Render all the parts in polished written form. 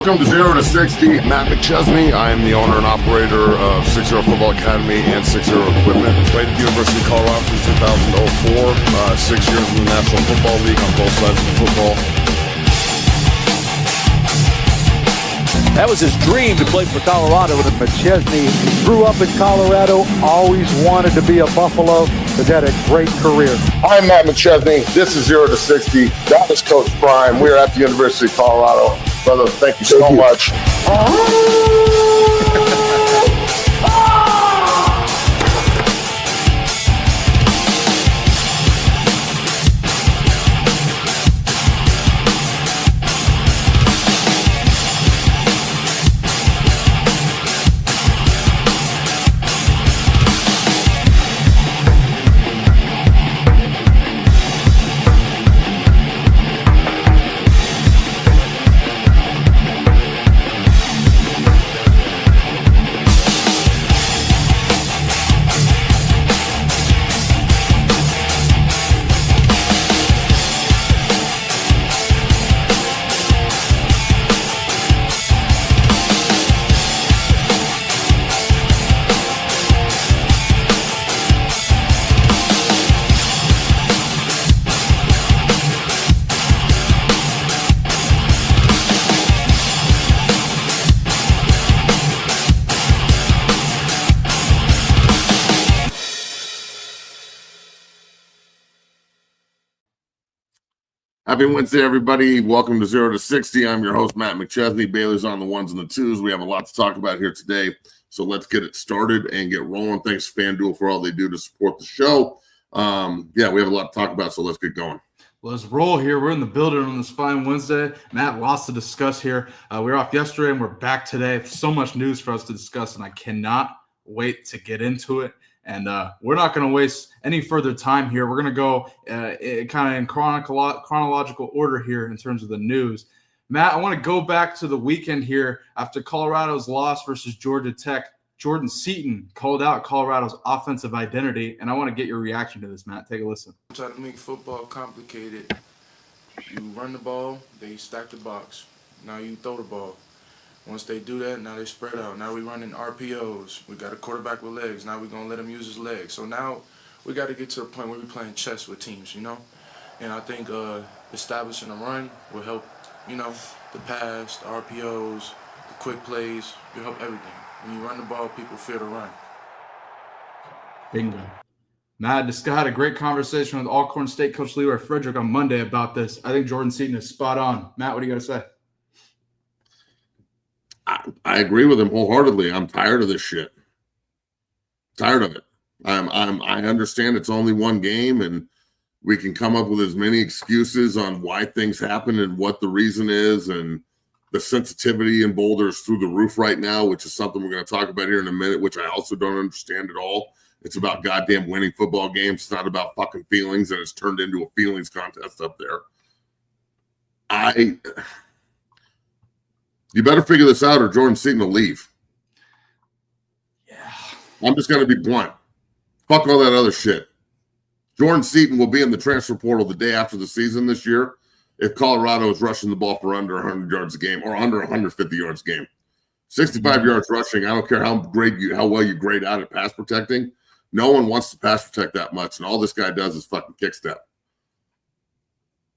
Welcome to 0 to 60. Matt McChesney. I am the owner and operator of 60 Football Academy and 60 Equipment. Played at the University of Colorado from 2004. 6 years in the National Football League on both sides of the football. That was his dream to play for Colorado. And McChesney grew up in Colorado, always wanted to be a Buffalo, but had a great career. I'm Matt McChesney. This is 0 to 60. That is Coach Prime. We're at the University of Colorado. Brother, thank you so much. Happy Wednesday, everybody. Welcome to 0 to 60. I'm your host, Matt McChesney. Baylor's on the ones and the twos. We have a lot to talk about here today, so let's get it started and get rolling. Thanks, FanDuel, for all they do to support the show. We have a lot to talk about, so let's get going. Let's roll here. We're in the building on this fine Wednesday. Matt, lots to discuss here. We were off yesterday, and we're back today. So much news for us to discuss, and I cannot wait to get into it. And we're not going to waste any further time here. We're going to go kind of in chronological order here in terms of the news. Matt, I want to go back to the weekend here after Colorado's loss versus Georgia Tech. Jordan Seaton called out Colorado's offensive identity, and I want to get your reaction to this, Matt. Take a listen. Try to make football complicated. You run the ball, they stack the box. Now you throw the ball. Once they do that, now they spread out. Now we running RPOs. We got a quarterback with legs. Now we're going to let him use his legs. So now we got to get to the point where we're playing chess with teams, you know? And I think establishing a run will help, the pass, the RPOs, the quick plays. Will help everything. When you run the ball, people fear to run. Bingo. Matt, this guy had a greght conversation with Alcorn State coach Leroy Frederick on Monday about this. I think Jordan Seaton is spot on. Matt, what do you got to say? I agree with him wholeheartedly. I'm tired of this shit. Tired of it. I understand it's only one game, and we can come up with as many excuses on why things happen and what the reason is, and the sensitivity in Boulder is through the roof right now, which is something we're going to talk about here in a minute, which I also don't understand at all. It's about goddamn winning football games. It's not about fucking feelings, and it's turned into a feelings contest up there. You better figure this out or Jordan Seaton will leave. Yeah. I'm just going to be blunt. Fuck all that other shit. Jordan Seaton will be in the transfer portal the day after the season this year if Colorado is rushing the ball for under 100 yards a game or under 150 yards a game. 65 yards rushing, I don't care how well you grade out at pass protecting. No one wants to pass protect that much, and all this guy does is fucking kick step.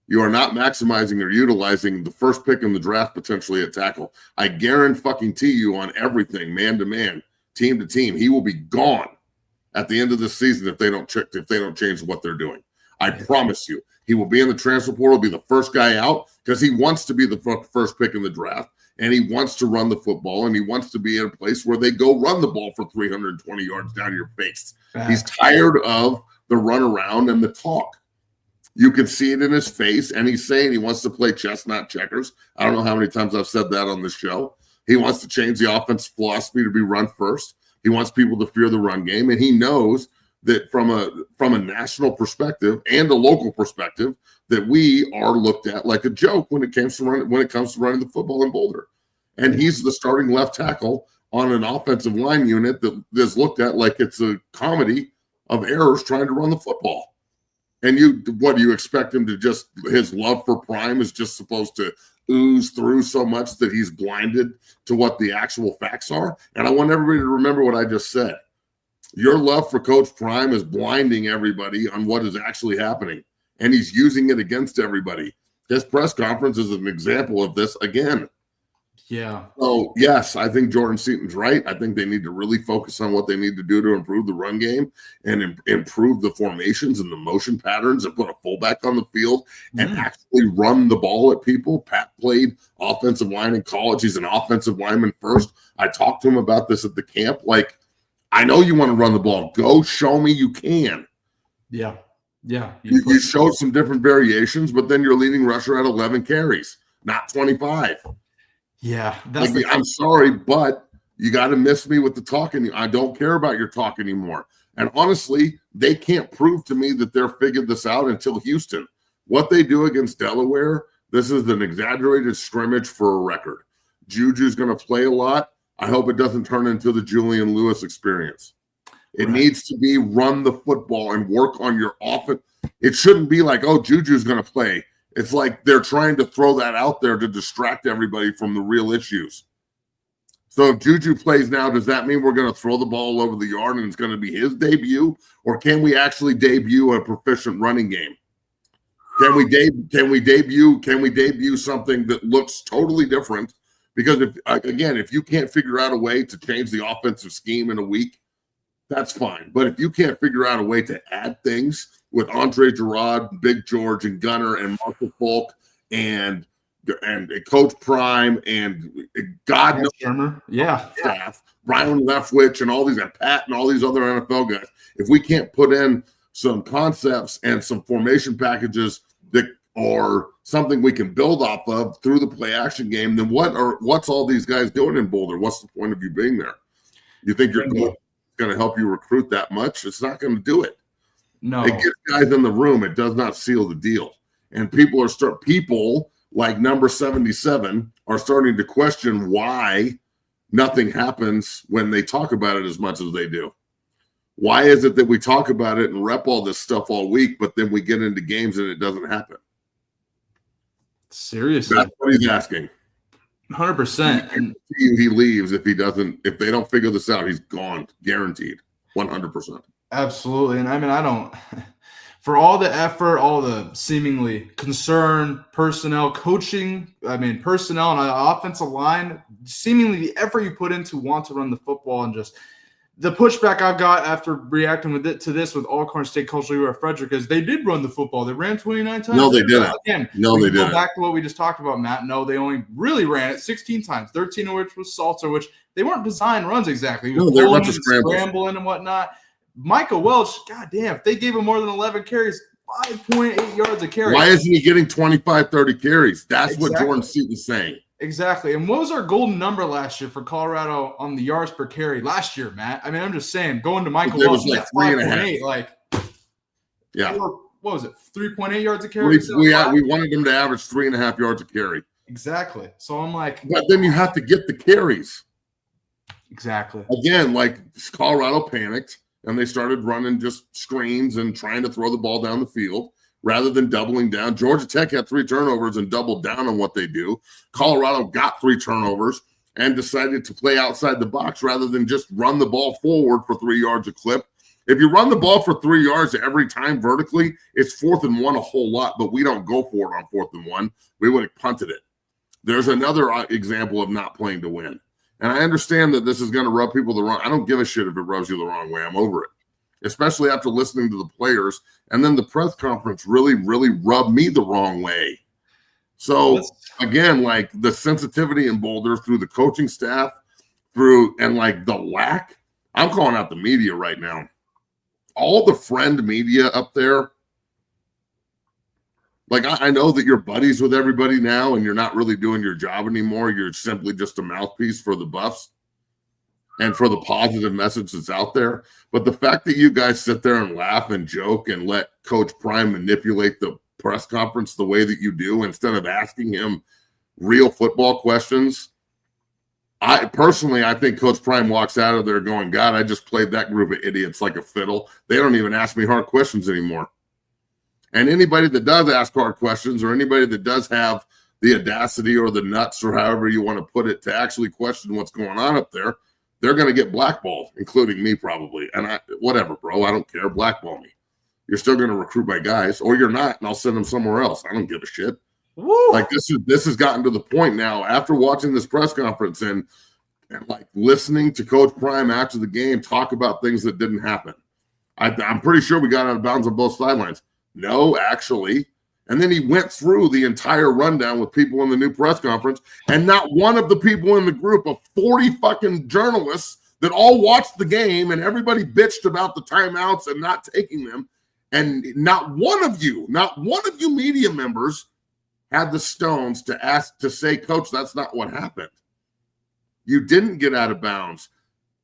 You are not maximizing or utilizing the first pick in the draft potentially at tackle. I guarantee you on everything, man to man, team to team, he will be gone at the end of this season if they don't change what they're doing. I promise you, he will be in the transfer portal, be the first guy out because he wants to be the first pick in the draft, and he wants to run the football, and he wants to be in a place where they go run the ball for 320 yards down your face. He's tired of the run around and the talk. You can see it in his face, and he's saying he wants to play chess, not checkers. I don't know how many times I've said that on this show. He wants to change the offense philosophy to be run first. He wants people to fear the run game, and he knows that from a national perspective and a local perspective, that we are looked at like a joke when it comes to running the football in Boulder. And he's the starting left tackle on an offensive line unit that is looked at like it's a comedy of errors trying to run the football. And do you expect him to his love for Prime is just supposed to ooze through so much that he's blinded to what the actual facts are. And I want everybody to remember what I just said. Your love for Coach Prime is blinding everybody on what is actually happening, and he's using it against everybody. This press conference is an example of this again. Yeah. So, yes, I think Jordan Seaton's right. I think they need to really focus on what they need to do to improve the run game and improve the formations and the motion patterns and put a fullback on the field and actually run the ball at people. Pat played offensive line in college. He's an offensive lineman first. I talked to him about this at the camp. Like, I know you want to run the ball. Go show me you can. Yeah. Yeah. You showed some different variations, but then your leading rusher had 11 carries, not 25. Yeah, I'm sorry, but you got to miss me with the talking. I don't care about your talk anymore. And honestly, they can't prove to me that they're figured this out until Houston. What they do against Delaware, this is an exaggerated scrimmage for a record. Juju's going to play a lot. I hope it doesn't turn into the Julian Lewis experience. It needs to be run the football and work on your offense. It shouldn't be like, oh, Juju's going to play. It's like they're trying to throw that out there to distract everybody from the real issues. So if Juju plays now, does that mean we're going to throw the ball all over the yard and it's going to be his debut? Or can we actually debut a proficient running game? Can we debut something that looks totally different? Because if you can't figure out a way to change the offensive scheme in a week, that's fine. But if you can't figure out a way to add things with Andre Gerard, Big George, and Gunner, and Marshall Falk, and Coach Prime, and God knows, staff, Brian Leftwich, and all these, and Pat, and all these other NFL guys, if we can't put in some concepts and some formation packages that are something we can build off of through the play action game, then what's all these guys doing in Boulder? What's the point of you being there? You think you're going to help you recruit that much? It's not going to do it. No, it gets guys in the room. It does not seal the deal. And people like number 77 are starting to question why nothing happens when they talk about it as much as they do. Why is it that we talk about it and rep all this stuff all week, but then we get into games and it doesn't happen? Seriously, that's what he's asking. 100%. And he leaves if if they don't figure this out, he's gone, guaranteed, 100%. Absolutely. And I don't, for all the effort, all the seemingly concern, personnel, coaching, personnel and offensive line, seemingly the effort you put into want to run the football, and just the pushback I've got after reacting to this with Alcorn State Coach Leroy Frederick is they did run the football. They ran 29 times. No, they didn't. Again, no, they didn't. Go back to what we just talked about, Matt. No, they only really ran it 16 times, 13 of which was Salter, which they weren't designed runs exactly. He was they're a bunch and of scrambles. Scrambling and whatnot. Michael Welch, goddamn, if they gave him more than 11 carries, 5.8 yards a carry. Why isn't he getting 25, 30 carries? That's what Jordan Seaton's saying. Exactly. And what was our golden number last year for Colorado on the yards per carry last year, Matt? I'm just saying, going to Michael Welch, like 3.5. Like, yeah. What was it? 3.8 yards a carry? We wanted him to average 3.5 yards a carry. Exactly. So I'm like, but then you have to get the carries. Exactly. Again, like Colorado panicked and they started running just screens and trying to throw the ball down the field rather than doubling down. Georgia Tech had 3 turnovers and doubled down on what they do. Colorado got 3 turnovers and decided to play outside the box rather than just run the ball forward for 3 yards a clip. If you run the ball for 3 yards every time vertically, it's 4th and 1 a whole lot, but we don't go for it on 4th and 1. We would have punted it. There's another example of not playing to win. And I understand that this is going to rub people the wrong. I don't give a shit if it rubs you the wrong way. I'm over it, especially after listening to the players. And then the press conference really, really rubbed me the wrong way. So, again, like the sensitivity in Boulder through the coaching staff, and like the lack, I'm calling out the media right now. All the friend media up there, like I know that you're buddies with everybody now and you're not really doing your job anymore. You're simply just a mouthpiece for the Buffs and for the positive message that's out there. But the fact that you guys sit there and laugh and joke and let Coach Prime manipulate the press conference the way that you do instead of asking him real football questions, I think Coach Prime walks out of there going, God, I just played that group of idiots like a fiddle. They don't even ask me hard questions anymore. And anybody that does ask hard questions or anybody that does have the audacity or the nuts or however you want to put it to actually question what's going on up there, they're going to get blackballed, including me probably. And whatever, bro, I don't care. Blackball me. You're still going to recruit my guys, or you're not, and I'll send them somewhere else. I don't give a shit. Woo. Like this has gotten to the point now after watching this press conference and like listening to Coach Prime after the game talk about things that didn't happen. I'm pretty sure we got out of bounds on both sidelines. No, actually. And then he went through the entire rundown with people in the new press conference, and not one of the people in the group of 40 fucking journalists that all watched the game and everybody bitched about the timeouts and not taking them. And not one of you media members had the stones to say, Coach, that's not what happened. You didn't get out of bounds.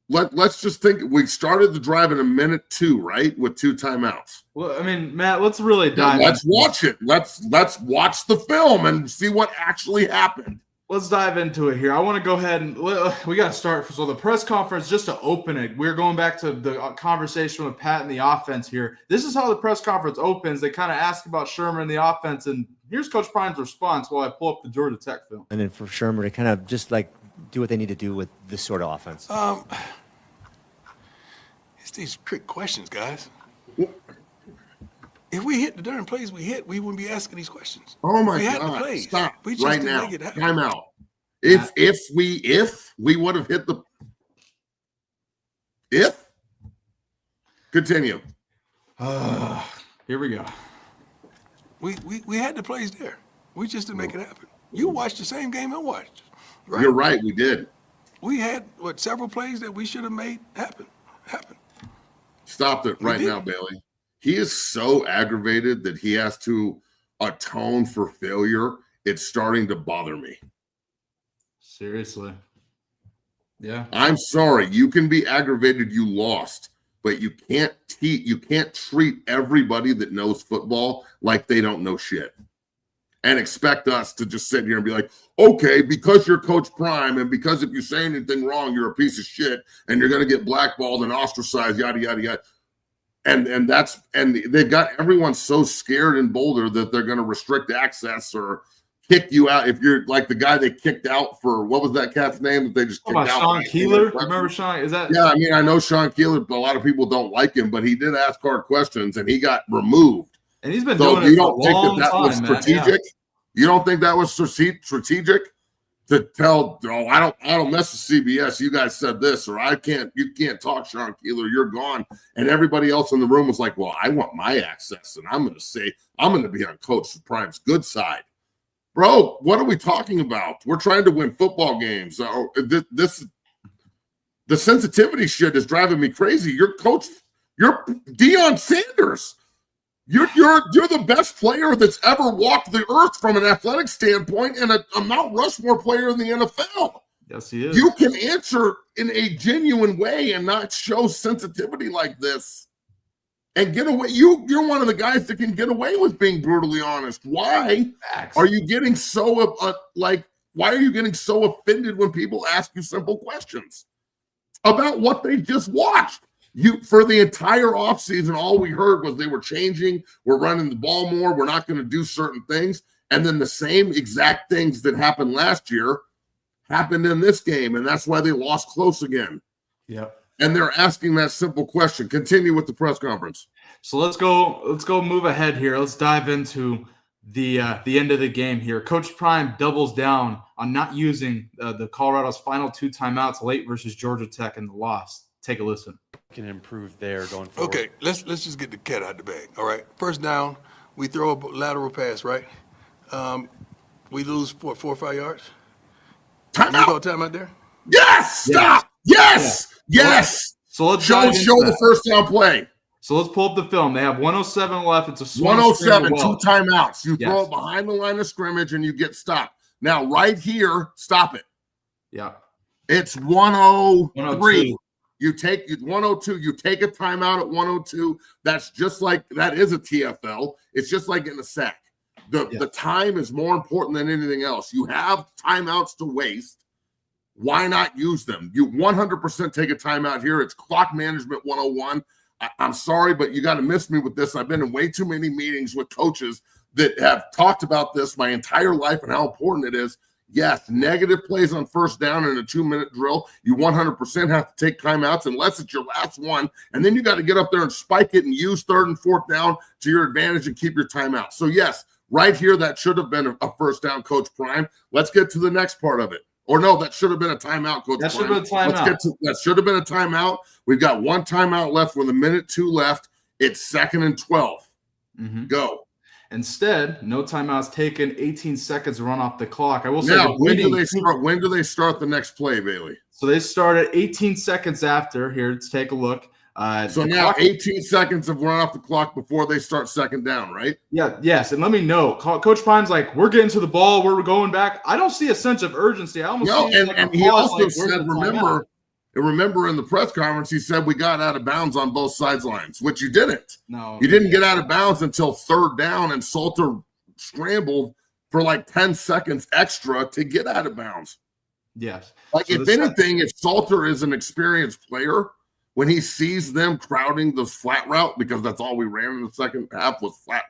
Let's just think. We started the drive in a minute 2, right, with 2 timeouts. Well, I mean, Matt, let's really dive. Let's watch it. Let's watch the film and see what actually happened. Let's dive into it here. I want to go ahead and we got to start. So the press conference, just to open it, we're going back to the conversation with Pat and the offense here. This is how the press conference opens. They kind of ask about Shermer and the offense, and here's Coach Prime's response while I pull up the Georgia Tech film. And then for Shermer to kind of just like do what they need to do with this sort of offense. It's these trick questions, guys. If we hit the darn plays we hit, we wouldn't be asking these questions. Oh my we had God! the plays. Stop we just right didn't now. Make it happen. Time out. If we would have hit the continue. Here we go. We had the plays there. We just didn't make it happen. You watched the same game I watched. Right? You're right. We did. We had several plays that we should have made happen. Stop it right now, Bailey. He is so aggravated that he has to atone for failure. It's starting to bother me. Seriously. Yeah. I'm sorry. You can be aggravated you lost, but you can't treat everybody that knows football like they don't know shit and expect us to just sit here and be like, okay, because you're Coach Prime and because if you say anything wrong, you're a piece of shit and you're going to get blackballed and ostracized, yada, yada, yada. And they've got everyone so scared in Boulder that they're going to restrict access or kick you out if you're like the guy they kicked out for, what was that cat's name that they just kicked out? Sean Keeler? Remember Sean? Is that? Yeah, I mean, I know Sean Keeler, but a lot of people don't like him, but he did ask hard questions and he got removed. And he's been doing it for a long that time, was strategic? Matt, yeah. You don't think that was strategic to tell, I don't mess with CBS. You guys said this, or you can't talk, Sean Keeler, you're gone. And everybody else in the room was like, well, I want my access, and I'm going to be on Coach Prime's good side. Bro, what are we talking about? We're trying to win football games. The sensitivity shit is driving me crazy. You're Deion Sanders. You're the best player that's ever walked the earth from an athletic standpoint and a Mount Rushmore player in the NFL. Yes, he is. You can answer in a genuine way and not show sensitivity like this and get away. You're one of the guys that can get away with being brutally honest. Why are you getting so why are you getting so offended when people ask you simple questions about what they just watched? For the entire offseason, all we heard was they were changing. We're running the ball more. We're not going to do certain things. And then the same exact things that happened last year happened in this game. And that's why they lost close again. Yeah. And they're asking that simple question. Continue with the press conference. So let's go move ahead here. Let's dive into the end of the game here. Coach Prime doubles down on not using the Colorado's final 2 timeouts late versus Georgia Tech in the loss. Take a listen. Can improve there going forward. Okay, let's just get the cat out the bag. All right, first down, we throw a lateral pass, right? We lose 4 or 5 yards. Timeout. You time out there? Yes. Stop. Yes. Yes. So let's show the first down play. So let's pull up the film. They have 107 left. It's a 107, 2 timeouts. You throw it behind the line of scrimmage and you get stopped. Now, right here, stop it. Yeah. It's 103. You take 102. You take a timeout at 102. That's just like that is a TFL. It's just like getting a sack. The time is more important than anything else. You have timeouts to waste. Why not use them? You 100% take a timeout here. It's clock management 101. I'm sorry, but you got to miss me with this. I've been in way too many meetings with coaches that have talked about this my entire life and how important it is. Yes, negative plays on first down in a 2-minute drill. You 100% have to take timeouts unless it's your last one. And then you got to get up there and spike it and use 3rd and 4th down to your advantage and keep your timeout. So, yes, right here, that should have been a first down, Coach Prime. Let's get to the next part of it. Or no, that should have been a timeout, Coach Prime. That should have been a timeout. That should have been a timeout. We've got 1 timeout left with 1:02 left. It's 2nd and 12. Mm-hmm. Go. Instead, no timeouts taken, 18 seconds to run off the clock. I will say, now, when do they start the next play, Bailey? So they started 18 seconds after. Here, let's take a look. So now 18 seconds of run off the clock before they start 2nd down, right? Yeah, yes. And let me know. Coach Prime's like, we're getting to the ball, we're going back. I don't see a sense of urgency. I almost see and he also said, remember in the press conference, he said we got out of bounds on both sidelines, which you didn't. No. You didn't get out of bounds until 3rd down, and Salter scrambled for like 10 seconds extra to get out of bounds. Yes. Like, so if anything, if Salter is an experienced player, when he sees them crowding the flat route, because that's all we ran in the second half was flat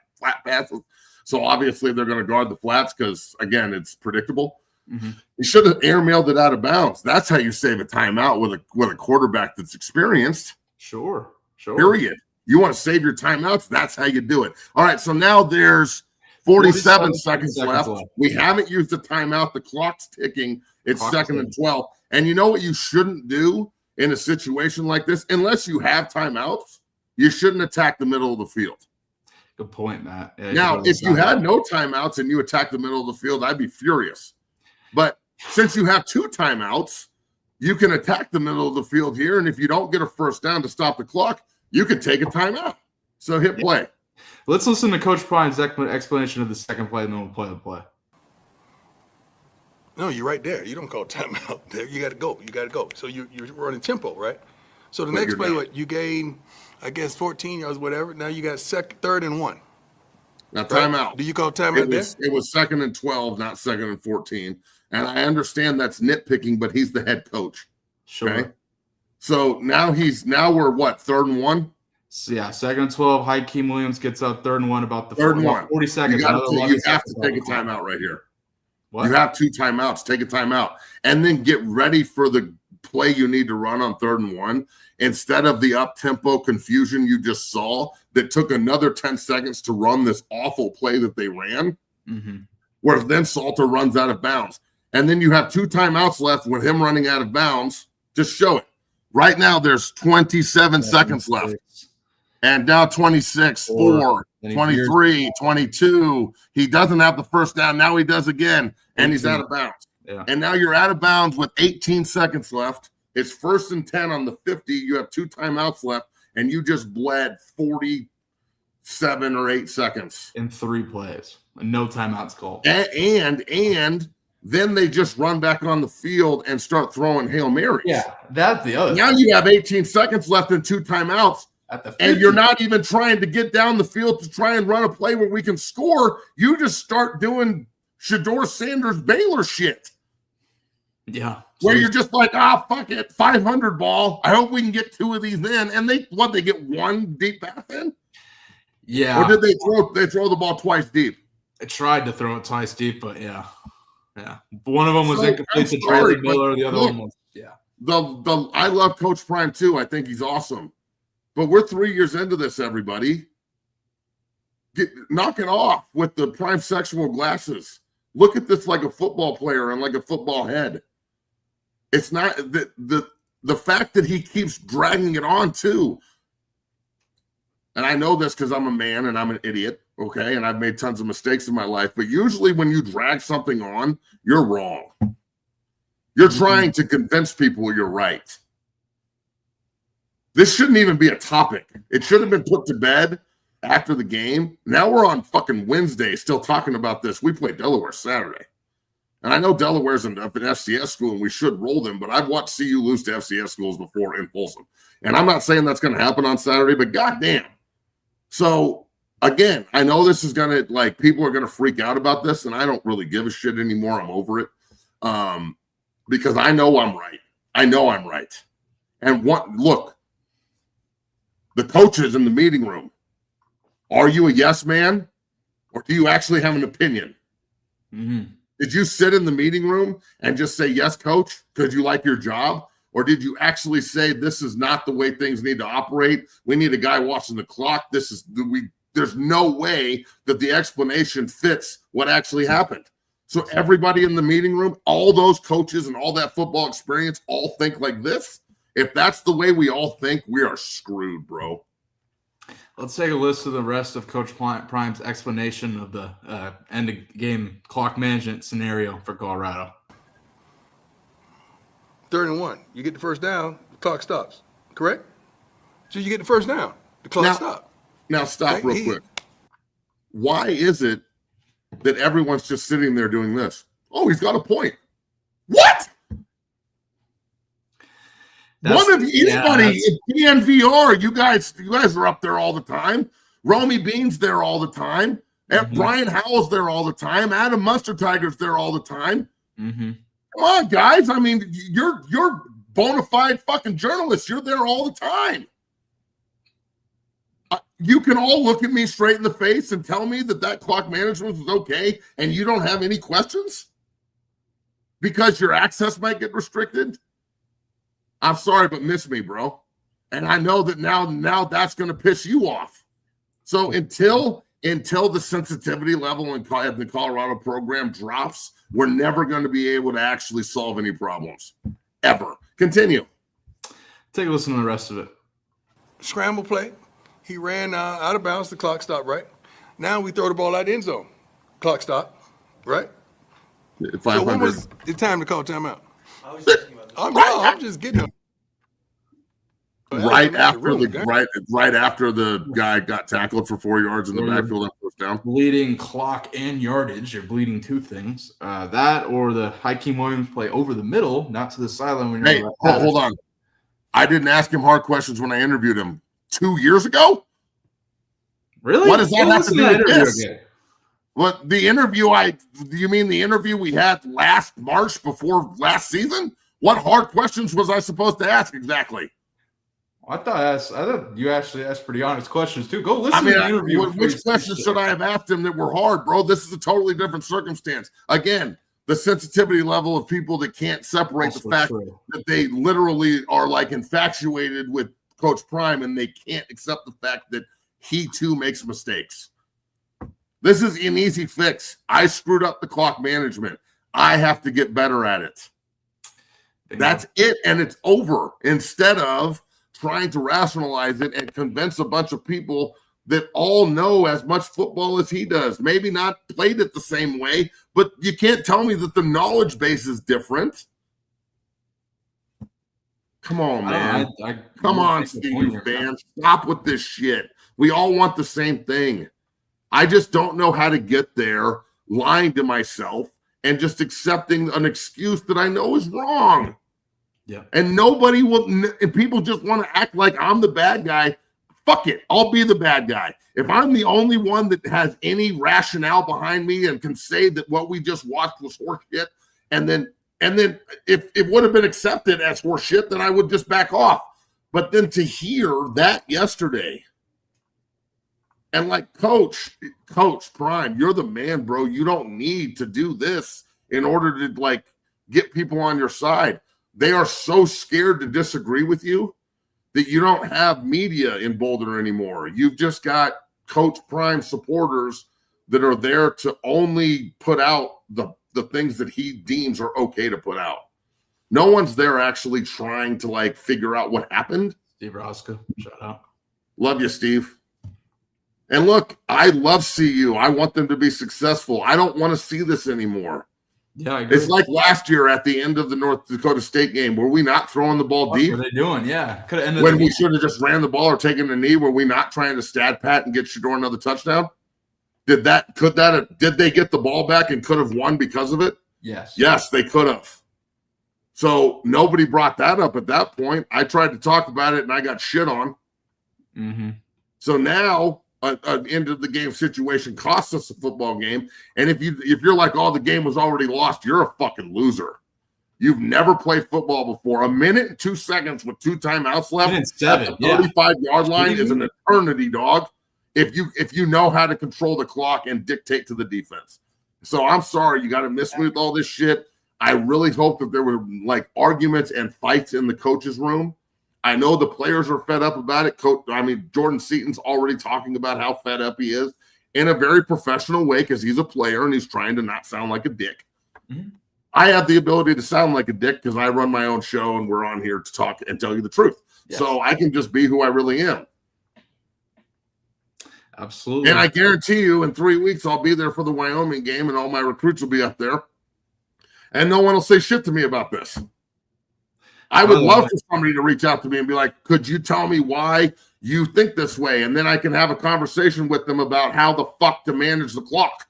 passes. So obviously they're going to guard the flats because, again, it's predictable. Mm-hmm. You should have airmailed it out of bounds. That's how you save a timeout with a quarterback that's experienced. Sure. Period. You want to save your timeouts? That's how you do it. All right, so now there's 47 seconds left. We haven't used the timeout. The clock's ticking. It's 2nd and 12. And you know what you shouldn't do in a situation like this? Unless you have timeouts, you shouldn't attack the middle of the field. Good point, Matt. Yeah, now, if you had no timeouts and you attack the middle of the field, I'd be furious. But since you have 2 timeouts, you can attack the middle of the field here. And if you don't get a first down to stop the clock, you can take a timeout. So hit play. Let's listen to Coach Prime's explanation of the second play, and then we'll play the play. No, you're right there. You don't call timeout there. You got to go. So you're running tempo, right? So the next play, you gain, I guess, 14 yards, whatever. Now you got 3rd and 1. Now timeout. Do you call timeout there? It was 2nd and 12, not 2nd and 14. And I understand that's nitpicking, but he's the head coach. Sure. Okay? So now we're what, 3rd and 1? So yeah, 2nd and 12. Hakeem Williams gets up 3rd and 1 about the 3rd and 1. 40 seconds. You have to take a timeout right here. What? You have 2 timeouts. Take a timeout. And then get ready for the play you need to run on 3rd and 1 instead of the up-tempo confusion you just saw that took another 10 seconds to run this awful play that they ran, where then Salter runs out of bounds. And then you have 2 timeouts left with him running out of bounds. Just show it. Right now, there's 27 seconds left. And now 26, 4, 23, 22. He doesn't have the first down. Now he does again, and he's out of bounds. Yeah. And now you're out of bounds with 18 seconds left. It's 1st and 10 on the 50. You have 2 timeouts left, and you just bled 47 or 8 seconds. In 3 plays. No timeouts called. And then they just run back on the field and start throwing Hail Marys. Yeah, that's the other Now you have 18 seconds left and 2 timeouts. And you're not even trying to get down the field to try and run a play where we can score. You just start doing Shedeur Sanders Baylor shit. Yeah. Where you're just like, fuck it, 500 ball. I hope we can get 2 of these in. And they get 1 deep pass in? Yeah. Or did they throw the ball twice deep? I tried to throw it twice deep, but yeah. Yeah. One of them was incomplete to Traylon Miller. The other one was, yeah. I love Coach Prime too. I think he's awesome. But we're 3 years into this, everybody. Knock it off with the prime sexual glasses. Look at this like a football player and like a football head. It's not the fact that he keeps dragging it on too. And I know this because I'm a man and I'm an idiot, okay? And I've made tons of mistakes in my life. But usually when you drag something on, you're wrong. You're trying to convince people you're right. This shouldn't even be a topic. It should have been put to bed after the game. Now we're on fucking Wednesday still talking about this. We play Delaware Saturday. And I know Delaware's an FCS school and we should roll them, but I've watched CU lose to FCS schools before in Folsom. And I'm not saying that's going to happen on Saturday, but goddamn. So, again, I know this is going to, people are going to freak out about this, and I don't really give a shit anymore. I'm over it. Because I know I'm right. And look, the coaches in the meeting room, are you a yes man Or do you actually have an opinion? Mm-hmm. Did you sit in the meeting room and just say, yes, coach, because you like your job? Or did you actually say, this is not the way things need to operate? We need a guy watching the clock. There's no way that the explanation fits what actually happened. So everybody in the meeting room, all those coaches and all that football experience all think like this. If that's the way we all think, we are screwed, bro. Let's take a list of the rest of Coach Prime's explanation of the end of game clock management scenario for Colorado. 3rd and 1. You get the first down, the clock stops. Correct? So you get the first down, the clock stops. Now stop real quick. Why is it that everyone's just sitting there doing this? Oh, he's got a point. What? Anybody in DNVR, you guys are up there all the time. Romy Bean's there all the time. Mm-hmm. Brian Howell's there all the time. Adam Munster-Tiger's there all the time. Mm-hmm. Come on, guys. I mean, you're bona fide fucking journalists. You're there all the time. You can all look at me straight in the face and tell me that clock management was okay, and you don't have any questions because your access might get restricted. I'm sorry, but miss me, bro. And I know that now that's going to piss you off. So until the sensitivity level in the Colorado program drops, we're never going to be able to actually solve any problems, ever. Continue. Take a listen to the rest of it. Scramble play. He ran out of bounds. The clock stopped, right? Now we throw the ball out the end zone. Clock stop, right? 500. So when was the time to call timeout? I'm just getting them. Right after the guy got tackled for 4 yards in the backfield and first down. Bleeding clock and yardage. You're bleeding two things. That or the Hakeem Williams play over the middle, not to the sideline. Hey, hold on. I didn't ask him hard questions when I interviewed him 2 years ago. Really? What does that have to do with this? What the interview? Do you mean the interview we had last March before last season? What hard questions was I supposed to ask exactly? I thought you actually asked pretty honest questions too. Go listen to the interview. Which questions should I have asked him that were hard, bro? This is a totally different circumstance. Again, the sensitivity level of people that can't separate the fact that they literally are like infatuated with Coach Prime and they can't accept the fact that he too makes mistakes. This is an easy fix. I screwed up the clock management. I have to get better at it. That's it, and it's over. Instead of trying to rationalize it and convince a bunch of people that all know as much football as he does. Maybe not played it the same way, but you can't tell me that the knowledge base is different. Come on, man. Come on, Steve fans. Stop with this shit. We all want the same thing. I just don't know how to get there, lying to myself and just accepting an excuse that I know is wrong. Yeah. And nobody will, and people just want to act like I'm the bad guy. Fuck it. I'll be the bad guy. If I'm the only one that has any rationale behind me and can say that what we just watched was horseshit, and then if it would have been accepted as horseshit, then I would just back off. But then to hear that yesterday, and like, Coach Prime, you're the man, bro. You don't need to do this in order to like get people on your side. They are so scared to disagree with you that you don't have media in Boulder anymore. You've just got Coach Prime supporters that are there to only put out the things that he deems are okay to put out. No one's there actually trying to like figure out what happened. Steve Roscoe, shout out. Love you, Steve. And look, I love CU. I want them to be successful. I don't want to see this anymore. Yeah, I agree. It's like last year at the end of the North Dakota State game. Were we not throwing the ball deep? What are they doing? Yeah. Could have ended when we should have just ran the ball or taken a knee. Were we not trying to stat pat and get Shador another touchdown? Did they get the ball back and could have won because of it? Yes. Yes, they could have. So nobody brought that up at that point. I tried to talk about it and I got shit on. Mm-hmm. So now an end of the game situation costs us a football game. And if you're like, oh, the game was already lost, you're a fucking loser. You've never played football before. 1 minute and 2 seconds with 2 timeouts left at the 35-yard line is an eternity, dog. if you know how to control the clock and dictate to the defense. So I'm sorry, you got to miss me with all this shit. I really hope that there were like arguments and fights in the coach's room. I know the players are fed up about it. Jordan Seaton's already talking about how fed up he is in a very professional way because he's a player and he's trying to not sound like a dick. Mm-hmm. I have the ability to sound like a dick because I run my own show and we're on here to talk and tell you the truth. Yes. So I can just be who I really am. Absolutely. And I guarantee you in 3 weeks, I'll be there for the Wyoming game and all my recruits will be up there. And no one will say shit to me about this. I would love for somebody to reach out to me and be like, could you tell me why you think this way? And then I can have a conversation with them about how the fuck to manage the clock.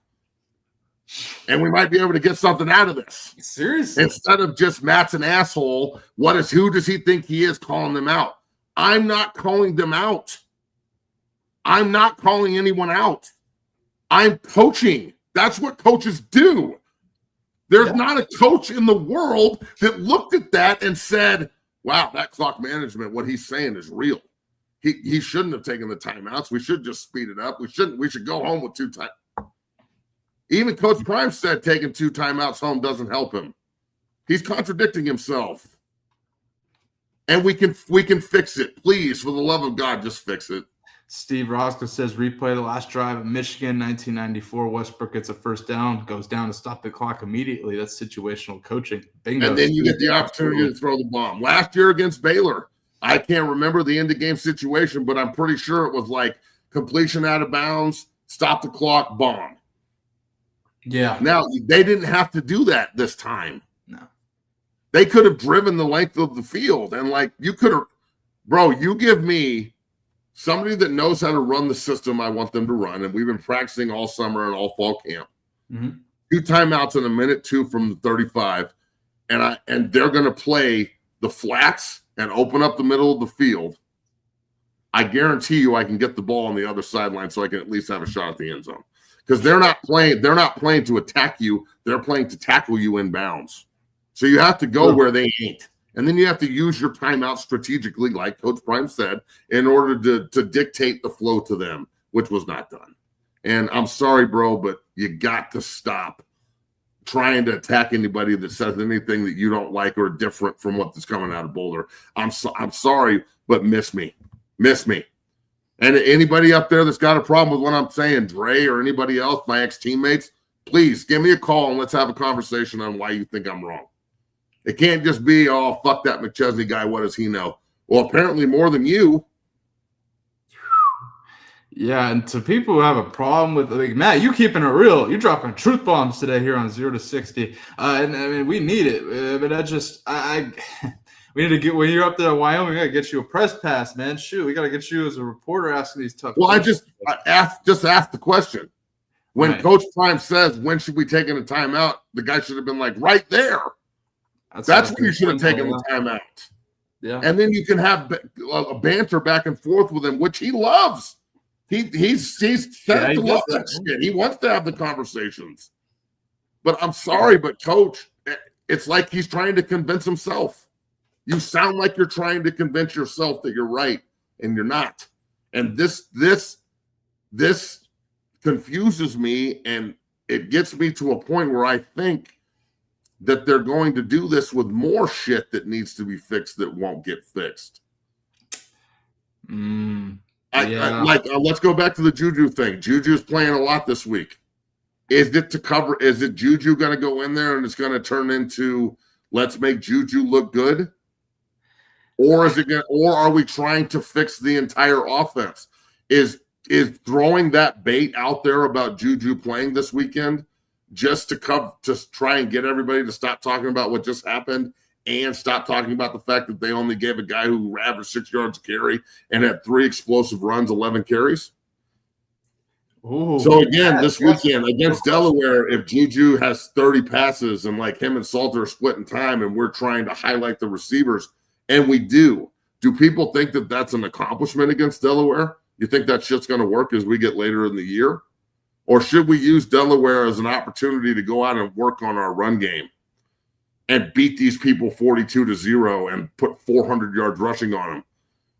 And we might be able to get something out of this. Seriously. Instead of just Matt's an asshole, who does he think he is calling them out? I'm not calling them out. I'm not calling anyone out. I'm coaching. That's what coaches do. There's not a coach in the world that looked at that and said, wow, that clock management, what he's saying is real. He shouldn't have taken the timeouts. We should just speed it up. We should go home with 2 timeouts. Even Coach Prime said taking 2 timeouts home doesn't help him. He's contradicting himself. And we can fix it. Please, for the love of God, just fix it. Steve Roscoe says replay the last drive at Michigan, 1994. Westbrook gets a first down, goes down to stop the clock immediately. That's situational coaching. Bingo. And then you get the opportunity to throw the bomb. Last year against Baylor, I can't remember the end of game situation, but I'm pretty sure it was like completion out of bounds, stop the clock, bomb. Yeah. Now, they didn't have to do that this time. No. They could have driven the length of the field. And like you could have, bro, you give me somebody that knows how to run the system I want them to run, and we've been practicing all summer and all fall camp. Mm-hmm. 2 timeouts in a minute 2 from the 35, and they're going to play the flats and open up the middle of the field. I guarantee you I can get the ball on the other sideline so I can at least have a shot at the end zone. Because they're not playing to attack you, they're playing to tackle you in bounds. So you have to go where they ain't. And then you have to use your timeout strategically, like Coach Prime said, in order to dictate the flow to them, which was not done. And I'm sorry, bro, but you got to stop trying to attack anybody that says anything that you don't like or different from what's coming out of Boulder. I'm sorry, but miss me. And anybody up there that's got a problem with what I'm saying, Dre or anybody else, my ex-teammates, please give me a call and let's have a conversation on why you think I'm wrong. It can't just be, oh, fuck that McChesney guy. What does he know? Well, apparently more than you. Yeah, and to people who have a problem with, like, Matt, you keeping it real. You're dropping truth bombs today here on 0 to 60. And I mean, we need it. But we need to get, when you're up there in Wyoming, we got to get you a press pass, man. Shoot, we got to get you as a reporter asking these tough questions. I just asked the question. When Coach Prime says, when should we take in a timeout, the guy should have been like, right there. That's when you should have taken the timeout. Yeah. And then you can have a banter back and forth with him, which he loves. He's set to love that shit. He wants to have the conversations. But I'm sorry, but Coach, it's like he's trying to convince himself. You sound like you're trying to convince yourself that you're right, and you're not. And this confuses me, and it gets me to a point where I think that they're going to do this with more shit that needs to be fixed that won't get fixed. Let's go back to the Juju thing. Juju's playing a lot this week. Is it Juju going to go in there and it's going to turn into let's make Juju look good? Or are we trying to fix the entire offense? Is throwing that bait out there about Juju playing this weekend just to try and get everybody to stop talking about what just happened and stop talking about the fact that they only gave a guy who averaged 6 yards a carry and had 3 explosive runs, 11 carries? Ooh, so again, this weekend against Delaware, if Juju has 30 passes and like him and Salter are splitting time and we're trying to highlight the receivers, and we do people think that that's an accomplishment against Delaware? You think that shit's going to work as we get later in the year? Or should we use Delaware as an opportunity to go out and work on our run game and beat these people 42-0 and put 400 yards rushing on them?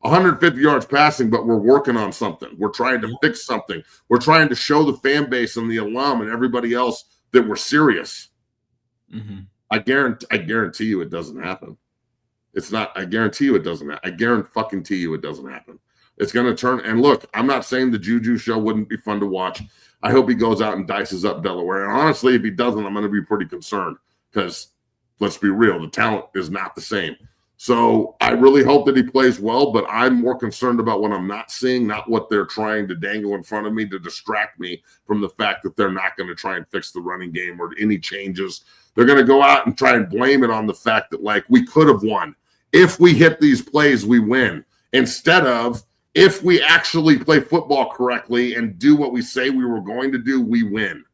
150 yards passing, but we're working on something. We're trying to fix something. We're trying to show the fan base and the alum and everybody else that we're serious. Mm-hmm. I guarantee you it doesn't happen. It's not. I guarantee you it doesn't. I guarantee you it doesn't happen. It's going to turn. And look, I'm not saying the Juju show wouldn't be fun to watch. I hope he goes out and dices up Delaware. And honestly, if he doesn't, I'm going to be pretty concerned because let's be real, the talent is not the same. So I really hope that he plays well, but I'm more concerned about what I'm not seeing, not what they're trying to dangle in front of me to distract me from the fact that they're not going to try and fix the running game or any changes. They're going to go out and try and blame it on the fact that, like, we could have won. If we hit these plays, we win. Instead of, if we actually play football correctly and do what we say we were going to do, we win.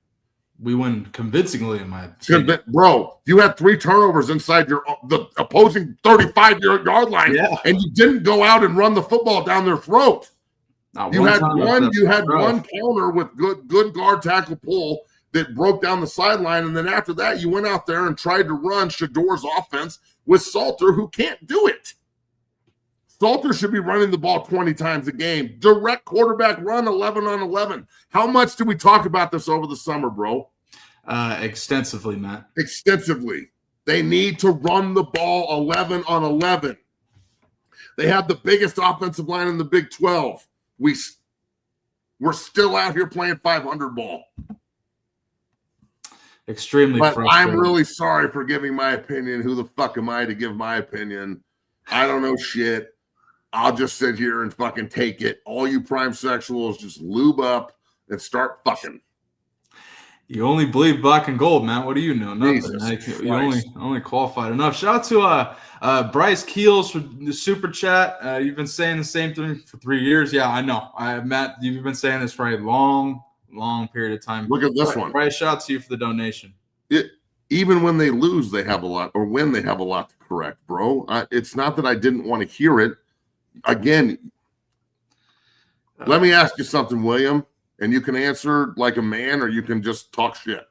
We win convincingly, in my opinion. Bro, you had 3 turnovers inside the opposing 35-yard line, and you didn't go out and run the football down their throat. You had one counter with good guard tackle pull that broke down the sideline, and then after that, you went out there and tried to run Shador's offense with Salter, who can't do it. Salter should be running the ball 20 times a game. Direct quarterback run 11 on 11. How much did we talk about this over the summer, bro? Extensively, Matt. Extensively. They need to run the ball 11 on 11. They have the biggest offensive line in the Big 12. We're still out here playing 500 ball. Extremely frustrating. I'm really sorry for giving my opinion. Who the fuck am I to give my opinion? I don't know shit. I'll just sit here and fucking take it. All you prime sexuals just lube up and start fucking. You only bleed black and gold, man. What do you know? Nothing. You only qualified enough. Shout out to Bryce Keels for the super chat. You've been saying the same thing for 3 years. Yeah, I know. Matt, you've been saying this for a long period of time. Look at this one. Bryce, shout out to you for the donation. Even when they lose, they have a lot, or when they have a lot to correct, bro. It's not that I didn't want to hear it. Again, let me ask you something, William, and you can answer like a man or you can just talk shit.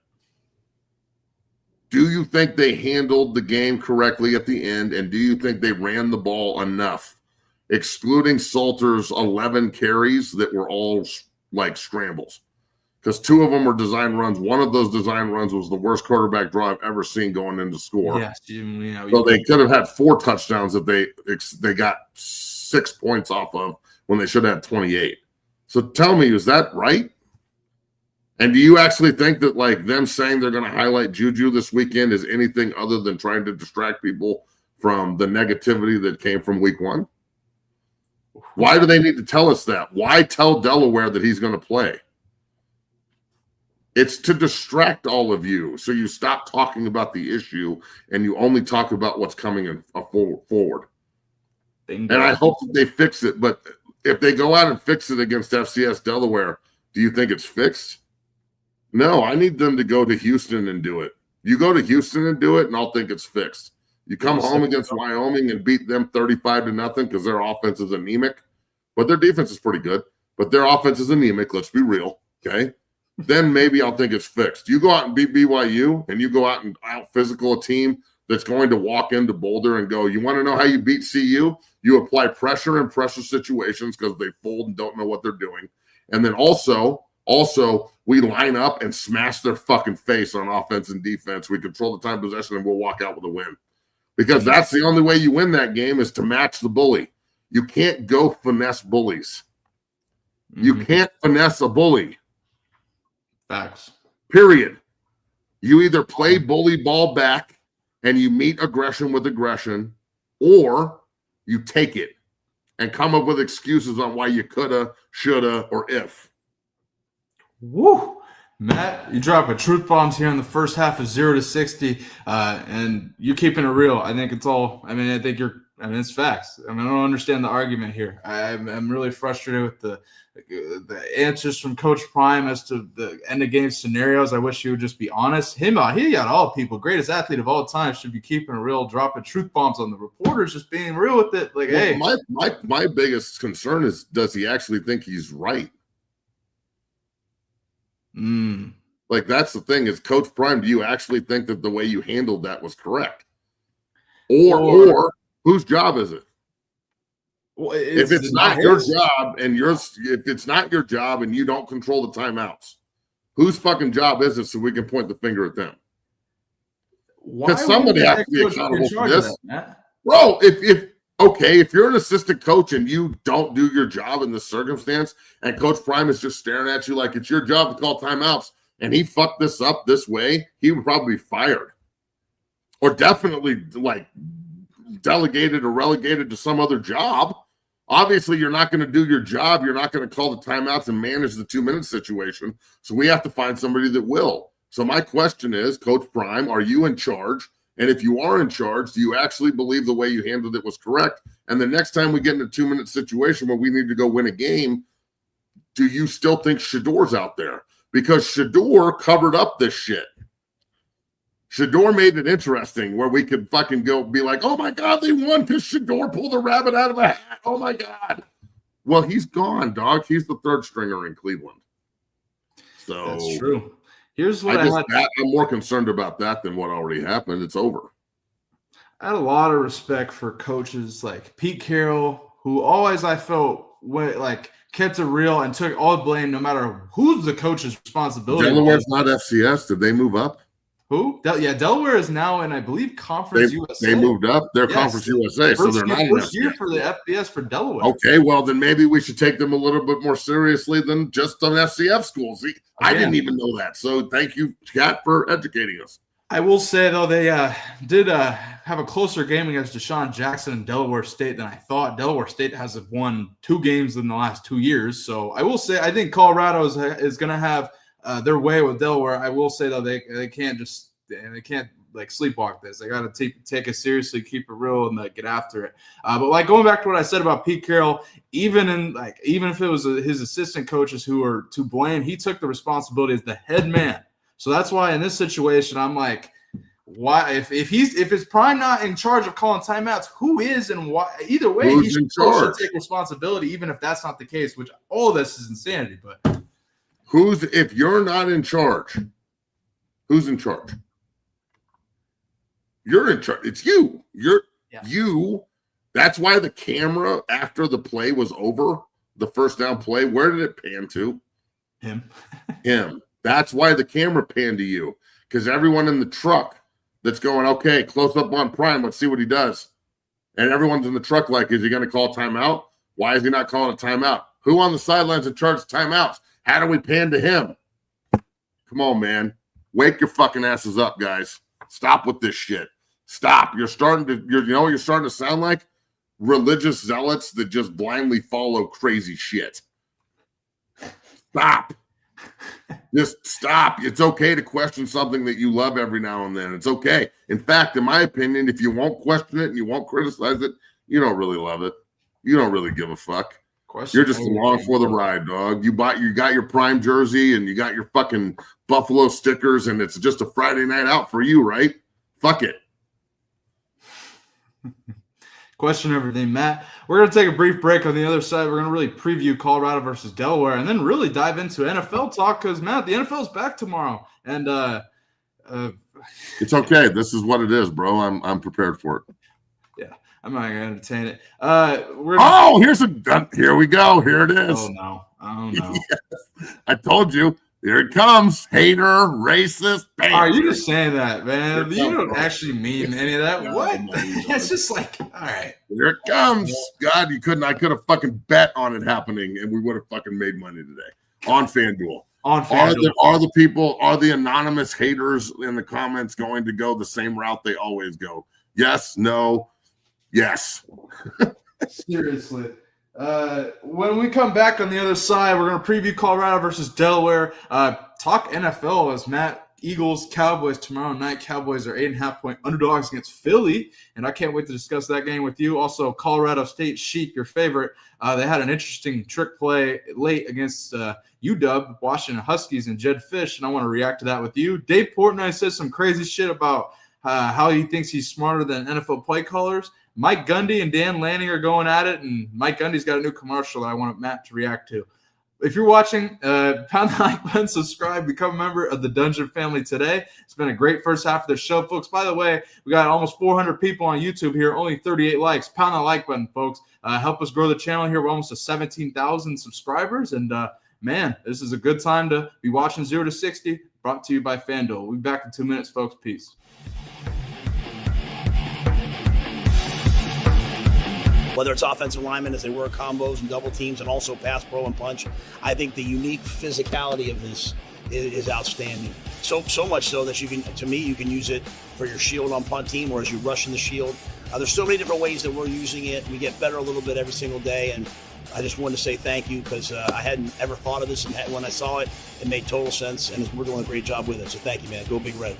Do you think they handled the game correctly at the end, and do you think they ran the ball enough, excluding Salter's 11 carries that were all like scrambles? Because 2 of them were design runs. One of those design runs was the worst quarterback draw I've ever seen going into score. Yes, so they could have had 4 touchdowns that they got 6 points off of when they should have had 28. So tell me, is that right? And do you actually think that, like, them saying they're going to highlight Juju this weekend is anything other than trying to distract people from the negativity that came from week 1? Why do they need to tell us that? Why tell Delaware that he's going to play? It's to distract all of you, so you stop talking about the issue and you only talk about what's coming forward. Bingo. And I hope that they fix it, but if they go out and fix it against FCS Delaware, do you think it's fixed? No, I need them to go to Houston and do it. You go to Houston and do it, and I'll think it's fixed. You come home against Wyoming and beat them 35-0 because their offense is anemic, but their defense is pretty good. But their offense is anemic, let's be real, okay? Then maybe I'll think it's fixed. You go out and beat BYU and you go out and out-physical a team that's going to walk into Boulder and go, you want to know how you beat CU? You apply pressure in pressure situations because they fold and don't know what they're doing. And then also we line up and smash their fucking face on offense and defense. We control the time possession and we'll walk out with a win. Because that's the only way you win that game is to match the bully. You can't go finesse bullies. You can't finesse a bully. Facts. Period. You either play bully ball back and you meet aggression with aggression, or you take it and come up with excuses on why you coulda, shoulda, or if. Woo! Matt, you dropping truth bombs here in the first half of 0 to 60, and you keeping it real. I think it's all. I think it's facts. I don't understand the argument here. I'm really frustrated with the answers from Coach Prime as to the end of game scenarios. I wish he would just be honest. He got all people, greatest athlete of all time, should be keeping it real, dropping truth bombs on the reporters, just being real with it. Like, hey, my biggest concern is, does he actually think he's right? Like, that's the thing is, Coach Prime, do you actually think that the way you handled that was correct? Or whose job is it? Well, if it's not your job and if it's not your job and you don't control the timeouts, whose fucking job is it so we can point the finger at them? Because somebody has to be accountable for this. Bro, if you're an assistant coach and you don't do your job in this circumstance and Coach Prime is just staring at you like it's your job to call timeouts and he fucked this up this way, he would probably be fired. Or definitely like delegated or relegated to some other job. Obviously, you're not going to do your job. You're not going to call the timeouts and manage the 2-minute situation. So we have to find somebody that will. So my question is, Coach Prime, are you in charge? And if you are in charge, do you actually believe the way you handled it was correct? And the next time we get in a 2-minute situation where we need to go win a game, do you still think Shador's out there? Because Shador covered up this shit. Shador made it interesting where we could fucking go be like, oh my God, they won because Shador pulled a rabbit out of a hat. Oh my God. Well, he's gone, dog. He's the third stringer in Cleveland. So that's true. Here's what I'm more concerned about that than what already happened. It's over. I had a lot of respect for coaches like Pete Carroll, who always I felt kept it real and took all the blame no matter who's the coach's responsibility. Delaware's not FCS. Did they move up? Who? Delaware is now in, I believe, Conference USA. They moved up. They're Conference USA, so they're not in first year for the FBS for Delaware. Okay, well, then maybe we should take them a little bit more seriously than just an FCF school. See, I didn't even know that. So thank you, Kat, for educating us. I will say, though, they did have a closer game against Deshaun Jackson and Delaware State than I thought. Delaware State has won 2 games in the last 2 years. So I will say I think Colorado is going to have their way with Delaware. I will say, though, they can't sleepwalk this. They got to take it seriously, keep it real, and get after it. But going back to what I said about Pete Carroll, even if it was his assistant coaches who are to blame, he took the responsibility as the head man. So that's why in this situation, I'm like, why? If it's Prime not in charge of calling timeouts, who is and why? Either way, he should take responsibility, even if that's not the case. Which all of this is insanity. But if you're not in charge, who's in charge? You're in charge. It's you. You. That's why the camera after the play was over, the first down play, where did it pan to? Him. That's why the camera panned to you, because everyone in the truck that's going, okay, close up on Prime, let's see what he does. And everyone's in the truck like, is he going to call timeout? Why is he not calling a timeout? Who on the sidelines in charge of timeouts? How do we pan to him? Come on, man. Wake your fucking asses up, guys. Stop with this shit. Stop. You're starting to sound like religious zealots that just blindly follow crazy shit. Stop. Just stop. It's okay to question something that you love every now and then. It's okay. In fact, in my opinion, if you won't question it and you won't criticize it, you don't really love it. You don't really give a fuck. You're just along for the ride, dog. You got your Prime jersey and you got your fucking Buffalo stickers, and it's just a Friday night out for you, right? Fuck it. Question everything, Matt. We're going to take a brief break. On the other side, we're going to really preview Colorado versus Delaware and then really dive into NFL talk because, Matt, the NFL is back tomorrow. And it's okay. This is what it is, bro. I'm prepared for it. Yeah, I'm not going to entertain it. Here we go. Here it is. Oh, no. Yes. I told you. Here it comes. Hater, racist. Bam. Are you just saying that, man? You don't actually mean any of that. No, what? It's just like, all right. Here it comes. God, I could have fucking bet on it happening, and we would have fucking made money today on FanDuel. Are the anonymous haters in the comments going to go the same route they always go? Yes, no, yes. Seriously. When we come back on the other side, we're going to preview Colorado versus Delaware. Talk NFL as Matt. Eagles, Cowboys tomorrow night. Cowboys are 8.5-point underdogs against Philly, and I can't wait to discuss that game with you. Also, Colorado State Sheep, your favorite. They had an interesting trick play late against UW, Washington Huskies, and Jed Fish, and I want to react to that with you. Dave Portnoy says some crazy shit about how he thinks he's smarter than NFL play callers. Mike Gundy and Dan Lanning are going at it, and Mike Gundy's got a new commercial that I want Matt to react to. If you're watching, pound the like button, subscribe, become a member of the Dungeon family today. It's been a great first half of the show, folks. By the way, we got almost 400 people on YouTube here, only 38 likes. Pound the like button, folks. Help us grow the channel here. We're almost to 17,000 subscribers. And, man, this is a good time to be watching 0 to 60, brought to you by FanDuel. We'll be back in 2 minutes, folks. Peace. Whether it's offensive linemen as they work combos and double teams and also pass pro and punch, I think the unique physicality of this is outstanding. So much so that you can use it for your shield on punt team or as you rush in the shield. There's so many different ways that we're using it. We get better a little bit every single day, and I just wanted to say thank you because I hadn't ever thought of this, and when I saw it, it made total sense, and we're doing a great job with it. So thank you, man. Go Big Red.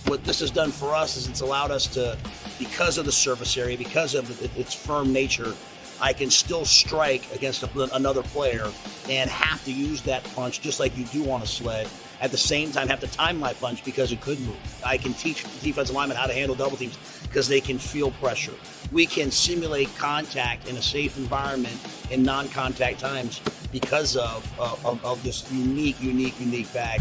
What this has done for us is it's allowed us to, because of the surface area, because of its firm nature, I can still strike against another player and have to use that punch just like you do on a sled. At the same time, have to time my punch because it could move. I can teach defensive linemen how to handle double teams because they can feel pressure. We can simulate contact in a safe environment in non-contact times because of this unique bag.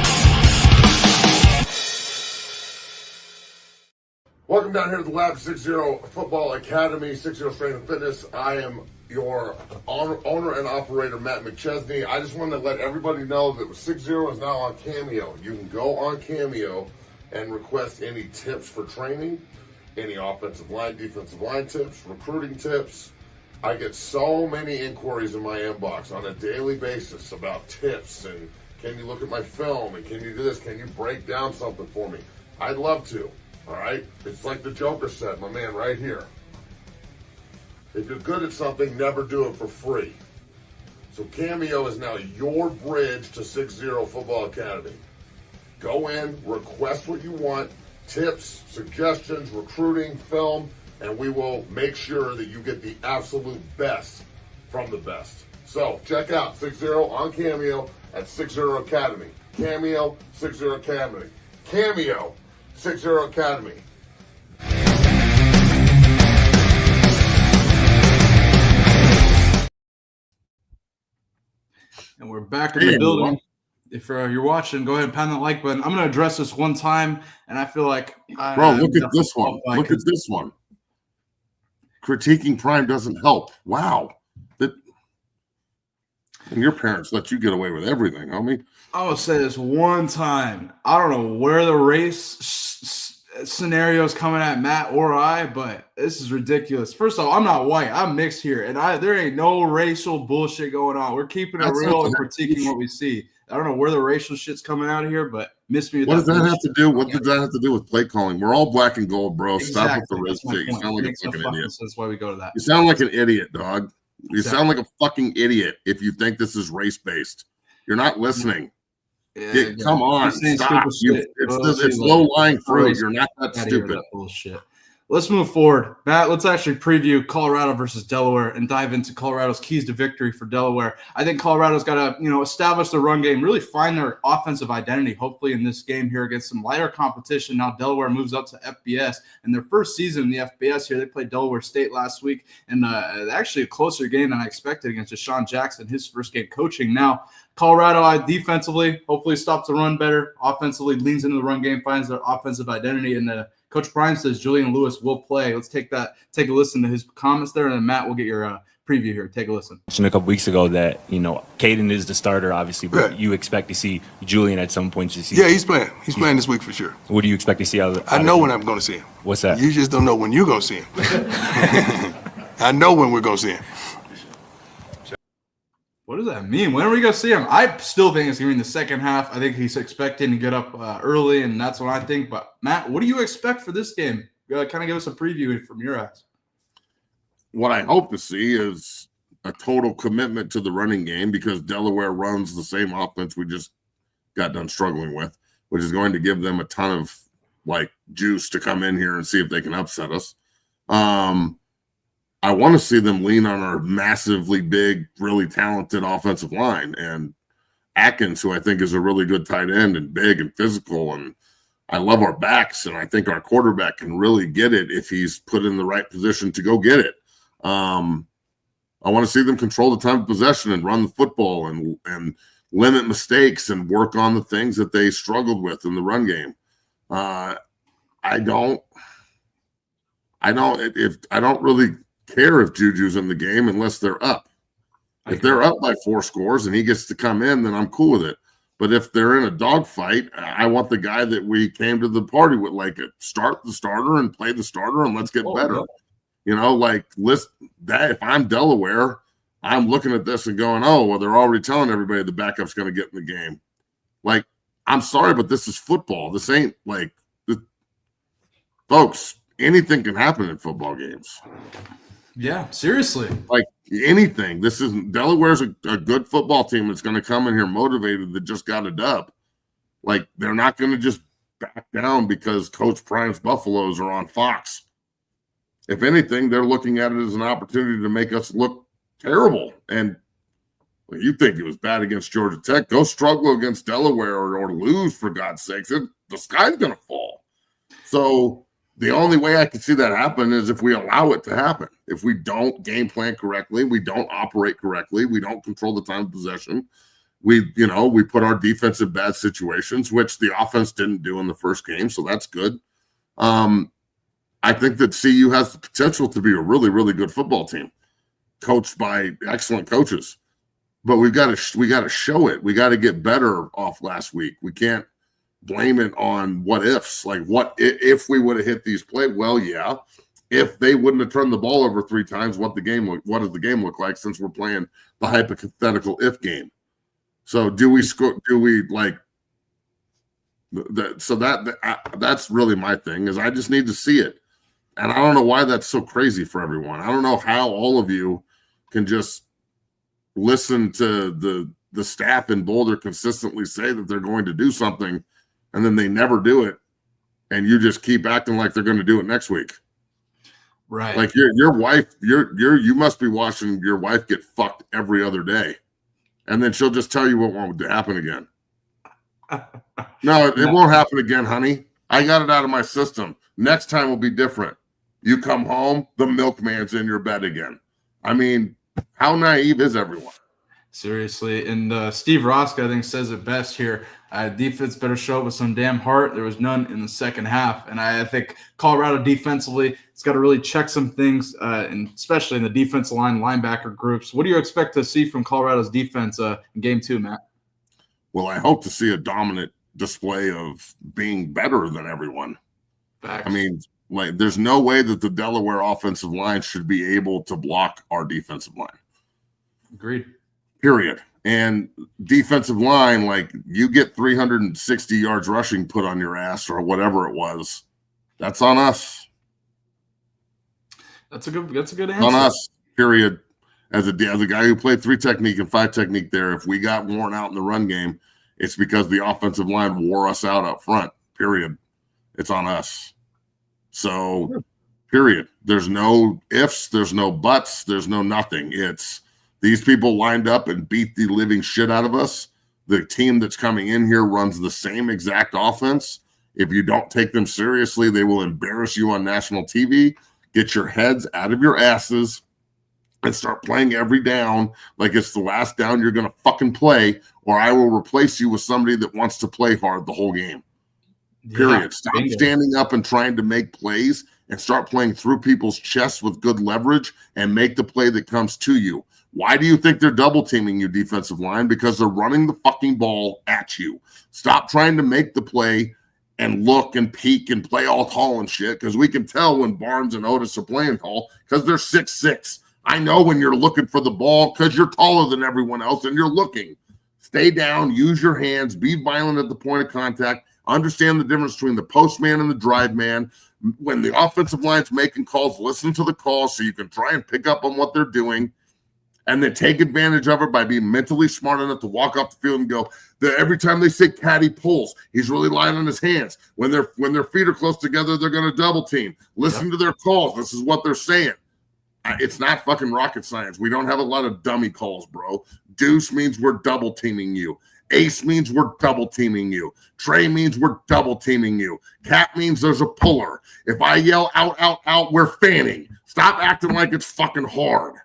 Welcome down here to the Lab 60 Football Academy, 60 Strength and Fitness. I am your owner and operator, Matt McChesney. I just wanted to let everybody know that 60 is now on Cameo. You can go on Cameo and request any tips for training, any offensive line, defensive line tips, recruiting tips. I get so many inquiries in my inbox on a daily basis about tips and can you look at my film and can you do this? Can you break down something for me? I'd love to. All right? It's like the Joker said, my man, right here. If you're good at something, never do it for free. So Cameo is now your bridge to 60 Football Academy. Go in, request what you want, tips, suggestions, recruiting, film, and we will make sure that you get the absolute best from the best. So check out 60 on Cameo at 60 Academy. Cameo, 60 Academy. Cameo, 60 Academy. And we're back in the building. If you're watching, go ahead and pound that like button. I'm going to address this one time, and I feel like look at this one. Look at this one. Critiquing Prime doesn't help. Wow. And your parents let you get away with everything, homie. I will say this one time. I don't know where the race scenario is coming at Matt or I, but this is ridiculous. First of all, I'm not white. I'm mixed here, and there ain't no racial bullshit going on. We're keeping it real and critiquing what we see. I don't know where the racial shit's coming out of here, but miss me with what does that have to do? What does that have to do with play calling? We're all black and gold, bro. Exactly. Stop with the race shit. You sound like a fucking idiot. That's why we go to that. You sound like an idiot, dog. You sound like a fucking idiot if you think this is race-based. You're not listening. Come on, stop. It's low-lying fruit. You're not that stupid. That bullshit. Let's move forward. Matt, let's actually preview Colorado versus Delaware and dive into Colorado's keys to victory for Delaware. I think Colorado's got to, establish the run game, really find their offensive identity, hopefully in this game here against some lighter competition. Now Delaware moves up to FBS. In their first season in the FBS here, they played Delaware State last week, and actually a closer game than I expected against Deshaun Jackson, his first game coaching. Now, Colorado defensively, hopefully stops the run better. Offensively, leans into the run game, finds their offensive identity, and Coach Prime says Julian Lewis will play. Let's take a listen to his comments there, and then Matt will get your preview here. Take a listen. A couple weeks ago that, Caden is the starter, obviously, but you expect to see Julian at some point this season. Yeah, he's playing. He's playing this week for sure. What do you expect to see out of it? I know when I'm going to see him. What's that? You just don't know when you're going to see him. I know when we're going to see him. What does that mean? When are we going to see him? I still think it's going to be in the second half. I think he's expecting to get up early, and that's what I think. But, Matt, what do you expect for this game? Kind of give us a preview from your eyes. What I hope to see is a total commitment to the running game because Delaware runs the same offense we just got done struggling with, which is going to give them a ton of, juice to come in here and see if they can upset us. I want to see them lean on our massively big, really talented offensive line and Atkins, who I think is a really good tight end and big and physical. And I love our backs, and I think our quarterback can really get it if he's put in the right position to go get it. I want to see them control the time of possession and run the football and limit mistakes and work on the things that they struggled with in the run game. I don't really care if Juju's in the game unless they're up. If they're up by 4 scores and he gets to come in, then I'm cool with it. But if they're in a dogfight, I want the guy that we came to the party with, like, start the starter and play the starter and let's get better. Yeah. You know, like, list that. If I'm Delaware, I'm looking at this and going, oh, well, they're already telling everybody the backup's going to get in the game. Like, I'm sorry, but this is football. This ain't like, folks, anything can happen in football games. Yeah, seriously. Like, anything. This isn't Delaware's a good football team that's going to come in here motivated that just got a dub. Like, they're not going to just back down because Coach Prime's Buffaloes are on Fox. If anything, they're looking at it as an opportunity to make us look terrible. And you think it was bad against Georgia Tech, go struggle against Delaware or lose, for God's sakes. The sky's going to fall. So the only way I can see that happen is if we allow it to happen. If we don't game plan correctly, we don't operate correctly, we don't control the time of possession, we put our defense in bad situations, which the offense didn't do in the first game, so that's good. I think that CU has the potential to be a really, really good football team, coached by excellent coaches. But we got to show it. We got to get better off last week. We can't blame it on what ifs. Like, what if we would have hit these plays? Well, yeah. If they wouldn't have turned the ball over 3 times, what does the game look like? Since we're playing the hypothetical if game, so do we score? Do we like that? So that's really my thing. Is I just need to see it, and I don't know why that's so crazy for everyone. I don't know how all of you can just listen to the staff in Boulder consistently say that they're going to do something, and then they never do it, and you just keep acting like they're going to do it next week. Right. Like your wife, you must be watching your wife get fucked every other day, and then she'll just tell you what won't happen again. No, it won't happen again, honey. I got it out of my system. Next time will be different. You come home, the milkman's in your bed again. I mean, how naive is everyone? Seriously. And Steve Roska, I think, says it best here. Defense better show up with some damn heart. There was none in the second half. And I think Colorado defensively, it's got to really check some things, and especially in the defensive line, linebacker groups. What do you expect to see from Colorado's defense in game 2, Matt? Well, I hope to see a dominant display of being better than everyone. Facts. I mean, like, there's no way that the Delaware offensive line should be able to block our defensive line. Agreed. Period. And defensive line, like, you get 360 yards rushing put on your ass or whatever it was, that's on us. That's a good answer. On us, period. As a guy who played 3 technique and 5 technique there, if we got worn out in the run game, it's because the offensive line wore us out up front, period. It's on us. So, period. There's no ifs, there's no buts, there's no nothing. It's these people lined up and beat the living shit out of us. The team that's coming in here runs the same exact offense. If you don't take them seriously, they will embarrass you on national TV. Get your heads out of your asses and start playing every down like it's the last down you're going to fucking play, or I will replace you with somebody that wants to play hard the whole game. Period. Yeah, stop standing up and trying to make plays and start playing through people's chests with good leverage and make the play that comes to you. Why do you think they're double teaming you, defensive line? Because they're running the fucking ball at you. Stop trying to make the play and look and peek and play all tall and shit, because we can tell when Barnes and Otis are playing tall because they're 6'6". I know when you're looking for the ball because you're taller than everyone else and you're looking. Stay down, use your hands, be violent at the point of contact, understand the difference between the postman and the drive man. When the offensive line's making calls, listen to the calls so you can try and pick up on what they're doing, and then take advantage of it by being mentally smart enough to walk off the field and go, every time they say caddy pulls, he's really lying on his hands. When their feet are close together, they're going to double team. Listen to their calls. This is what they're saying. It's not fucking rocket science. We don't have a lot of dummy calls, bro. Deuce means we're double teaming you. Ace means we're double teaming you. Trey means we're double teaming you. Cap means there's a puller. If I yell out, out, out, we're fanning. Stop acting like it's fucking hard.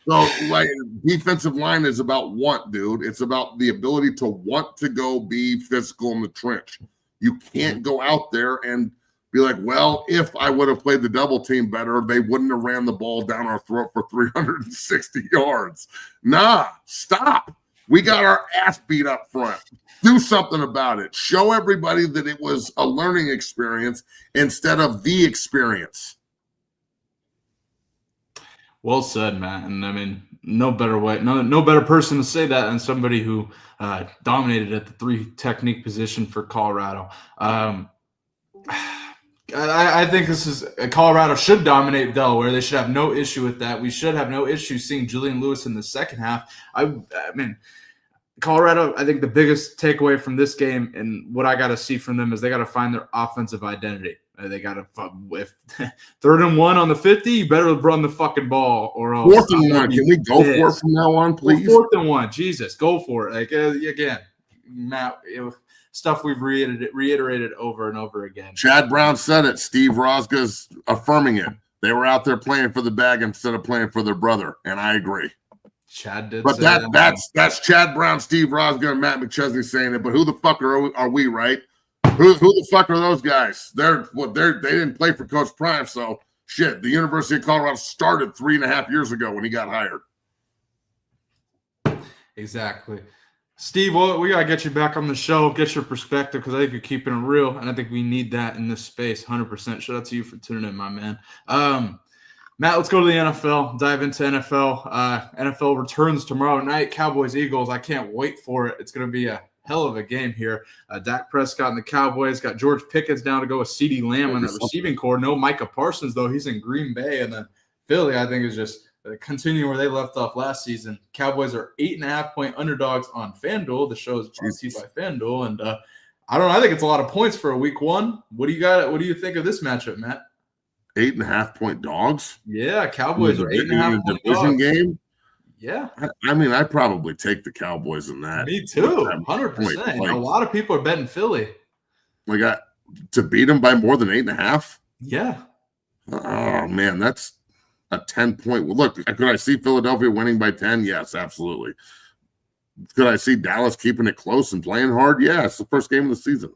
So, like, defensive line is about want, dude. It's about the ability to want to go be physical in the trench. You can't go out there and be like, well, if I would have played the double team better, they wouldn't have ran the ball down our throat for 360 yards. Nah, stop. We got our ass beat up front. Do something about it. Show everybody that it was a learning experience instead of the experience. Well said, Matt. And I mean, no better way, no better person to say that than somebody who dominated at the 3 technique position for Colorado. I think this is Colorado should dominate Delaware. They should have no issue with that. We should have no issue seeing Julian Lewis in the second half. I mean, Colorado, I think the biggest takeaway from this game and what I got to see from them is they got to find their offensive identity. They got to, if 3rd and 1 on the 50, you better run the fucking ball or else. 4th and 1. Can we go for it from now on, please? 4th and 1. Jesus, go for it. Like, again, Matt, stuff we've reiterated over and over again. Chad Brown said it. Steve Rosga's affirming it. They were out there playing for the bag instead of playing for their brother, and I agree. Chad did, but that's Chad Brown, Steve Rosga, and Matt McChesney saying it. But who the fuck are we, right? Who the fuck are those guys? They didn't play for Coach Prime, so shit. The University of Colorado started 3.5 years ago when he got hired. Exactly. Steve, well, we got to get you back on the show, get your perspective, because I think you're keeping it real, and I think we need that in this space, 100%. Shout out to you for tuning in, my man. Matt, let's go to the NFL, dive into NFL. NFL returns tomorrow night, Cowboys-Eagles. I can't wait for it. It's going to be a hell of a game here. Dak Prescott and the Cowboys got George Pickens down to go with CeeDee Lamb on the receiving core. No Micah Parsons, though. He's in Green Bay, and then Philly, I think, is just continuing where they left off last season. Cowboys are 8.5-point underdogs on FanDuel. The show is brought to you by FanDuel. And I don't know. I think it's a lot of points for a week 1. What do you got? What do you think of this matchup, Matt? 8.5-point dogs? Yeah, Cowboys are 8.5-point division game? Yeah. I mean, I'd probably take the Cowboys in that. Me too, 100%. Like, a lot of people are betting Philly. Like, to beat them by more than 8.5? Yeah. Oh, man, that's a 10-point. Look, could I see Philadelphia winning by 10? Yes, absolutely. Could I see Dallas keeping it close and playing hard? Yeah, it's the first game of the season.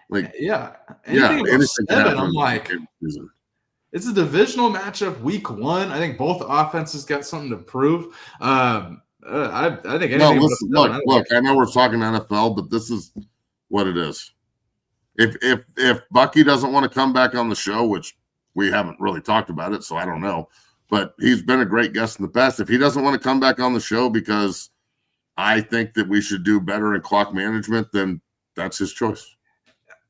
Like, yeah. Anything 7, I'm like, it's a divisional matchup, week 1. I think both offenses got something to prove. I think anything. Look. I know we're talking NFL, but this is what it is. If Bucky doesn't want to come back on the show, which we haven't really talked about it, so I don't know. But he's been a great guest in the past. If he doesn't want to come back on the show because I think that we should do better in clock management, then that's his choice.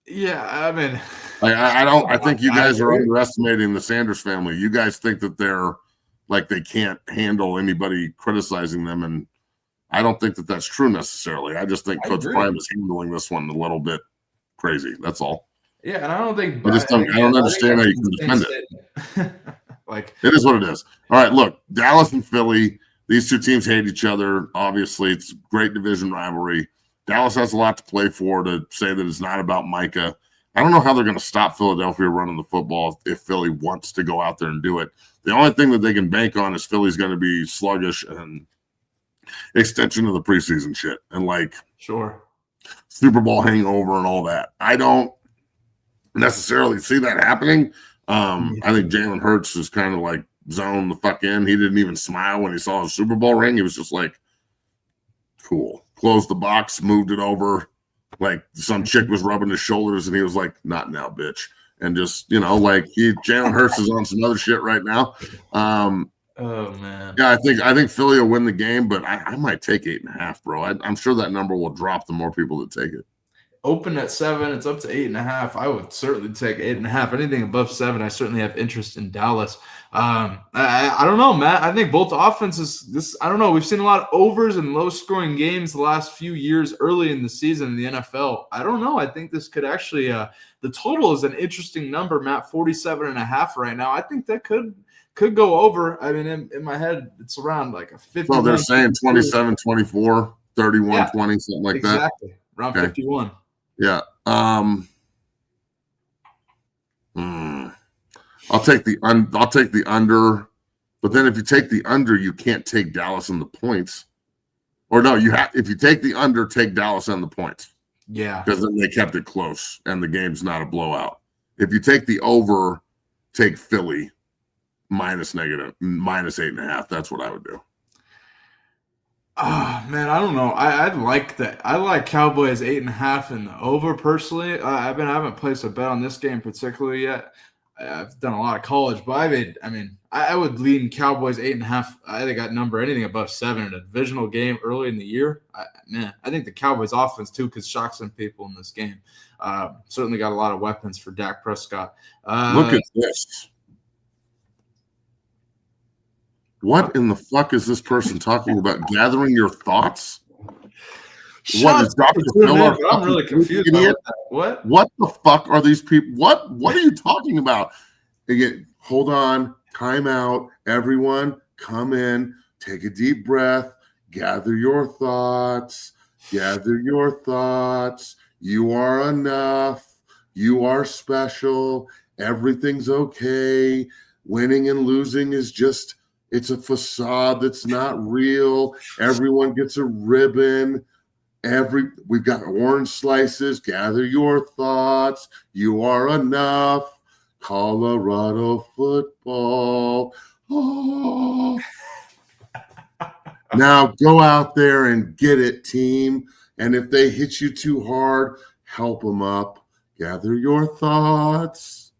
Yeah, I mean, I think you guys are underestimating the Sanders family. You guys think that they're like they can't handle anybody criticizing them, and I don't think that that's true necessarily. I just think Coach Prime is handling this one a little bit crazy. That's all. Yeah, and I don't think I don't understand how you can defend it. Like, it is what it is. All right, look, Dallas and Philly, these two teams hate each other. Obviously, it's a great division rivalry. Dallas has a lot to play for to say that it's not about Micah. I don't know how they're going to stop Philadelphia running the football if Philly wants to go out there and do it. The only thing that they can bank on is Philly's going to be sluggish and extension of the preseason shit and like Super Bowl hangover and all that. I don't necessarily see that happening. I think Jalen Hurts is kind of like zoned the fuck in. He didn't even smile when he saw his Super Bowl ring. He was just like, cool. Closed the box, moved it over. Like some chick was rubbing his shoulders and he was like, not now, bitch. And just, like Jalen Hurts is on some other shit right now. Oh man. Yeah, I think Philly will win the game, but I might take 8.5, bro. I'm sure that number will drop the more people that take it. Open at 7, it's up to 8.5. I would certainly take 8.5. Anything above 7, I certainly have interest in Dallas. I don't know, Matt. I think both offenses. I don't know. We've seen a lot of overs and low-scoring games the last few years early in the season in the NFL. I don't know. I think this could actually. The total is an interesting number, Matt. 47.5 right now. I think that could go over. I mean, in my head, it's around like a 50. Well, they're saying 27-24, 31-20, something like that. Exactly. Round 51. Yeah. I'll take the under, but then if you take the under, you can't take Dallas in the points. Or no, if you take the under, take Dallas on the points. Yeah. Because then they kept it close and the game's not a blowout. If you take the over, take Philly minus 8.5. That's what I would do. Oh, man, I don't know. I like that. I like Cowboys 8.5 and the over personally. I haven't placed a bet on this game particularly yet. I've done a lot of college, but I would lean Cowboys 8.5. I think that number anything above 7 in a divisional game early in the year. I think the Cowboys offense too could shock some people in this game. Certainly got a lot of weapons for Dak Prescott. Look at this. What in the fuck is this person talking about? Gathering your thoughts? What is Dr. Phil? I'm really confused about that. What the fuck are these people? What are you talking about? Again, hold on, time out. Everyone, come in, take a deep breath, gather your thoughts. Gather your thoughts. You are enough. You are special. Everything's okay. Winning and losing is just, it's a facade that's not real. Everyone gets a ribbon. We've got orange slices. Gather your thoughts. You are enough. Colorado football. Oh. Now go out there and get it, team. And if they hit you too hard, help them up. Gather your thoughts.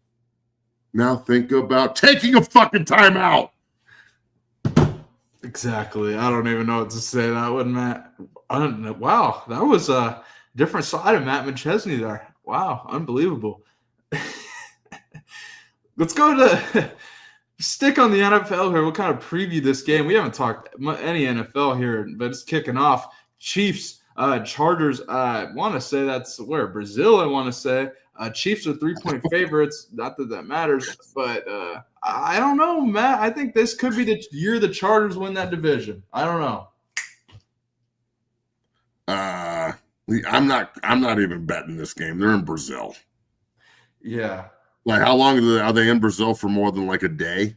Now think about taking a fucking timeout. Exactly. I don't even know what to say that one, Matt. Wow, that was a different side of Matt McChesney there. Wow, unbelievable. Let's go to stick on the NFL here. We'll kind of preview this game. We haven't talked any NFL here, but it's kicking off. Chiefs, Chargers. I want to say that's where Brazil. I want to say Chiefs are 3-point favorites. Not that that matters, but I don't know, Matt. I think this could be the year the Chargers win that division. I don't know. I'm not even betting this game. They're in Brazil. Yeah. Like, how long are they in Brazil for? More than like a day?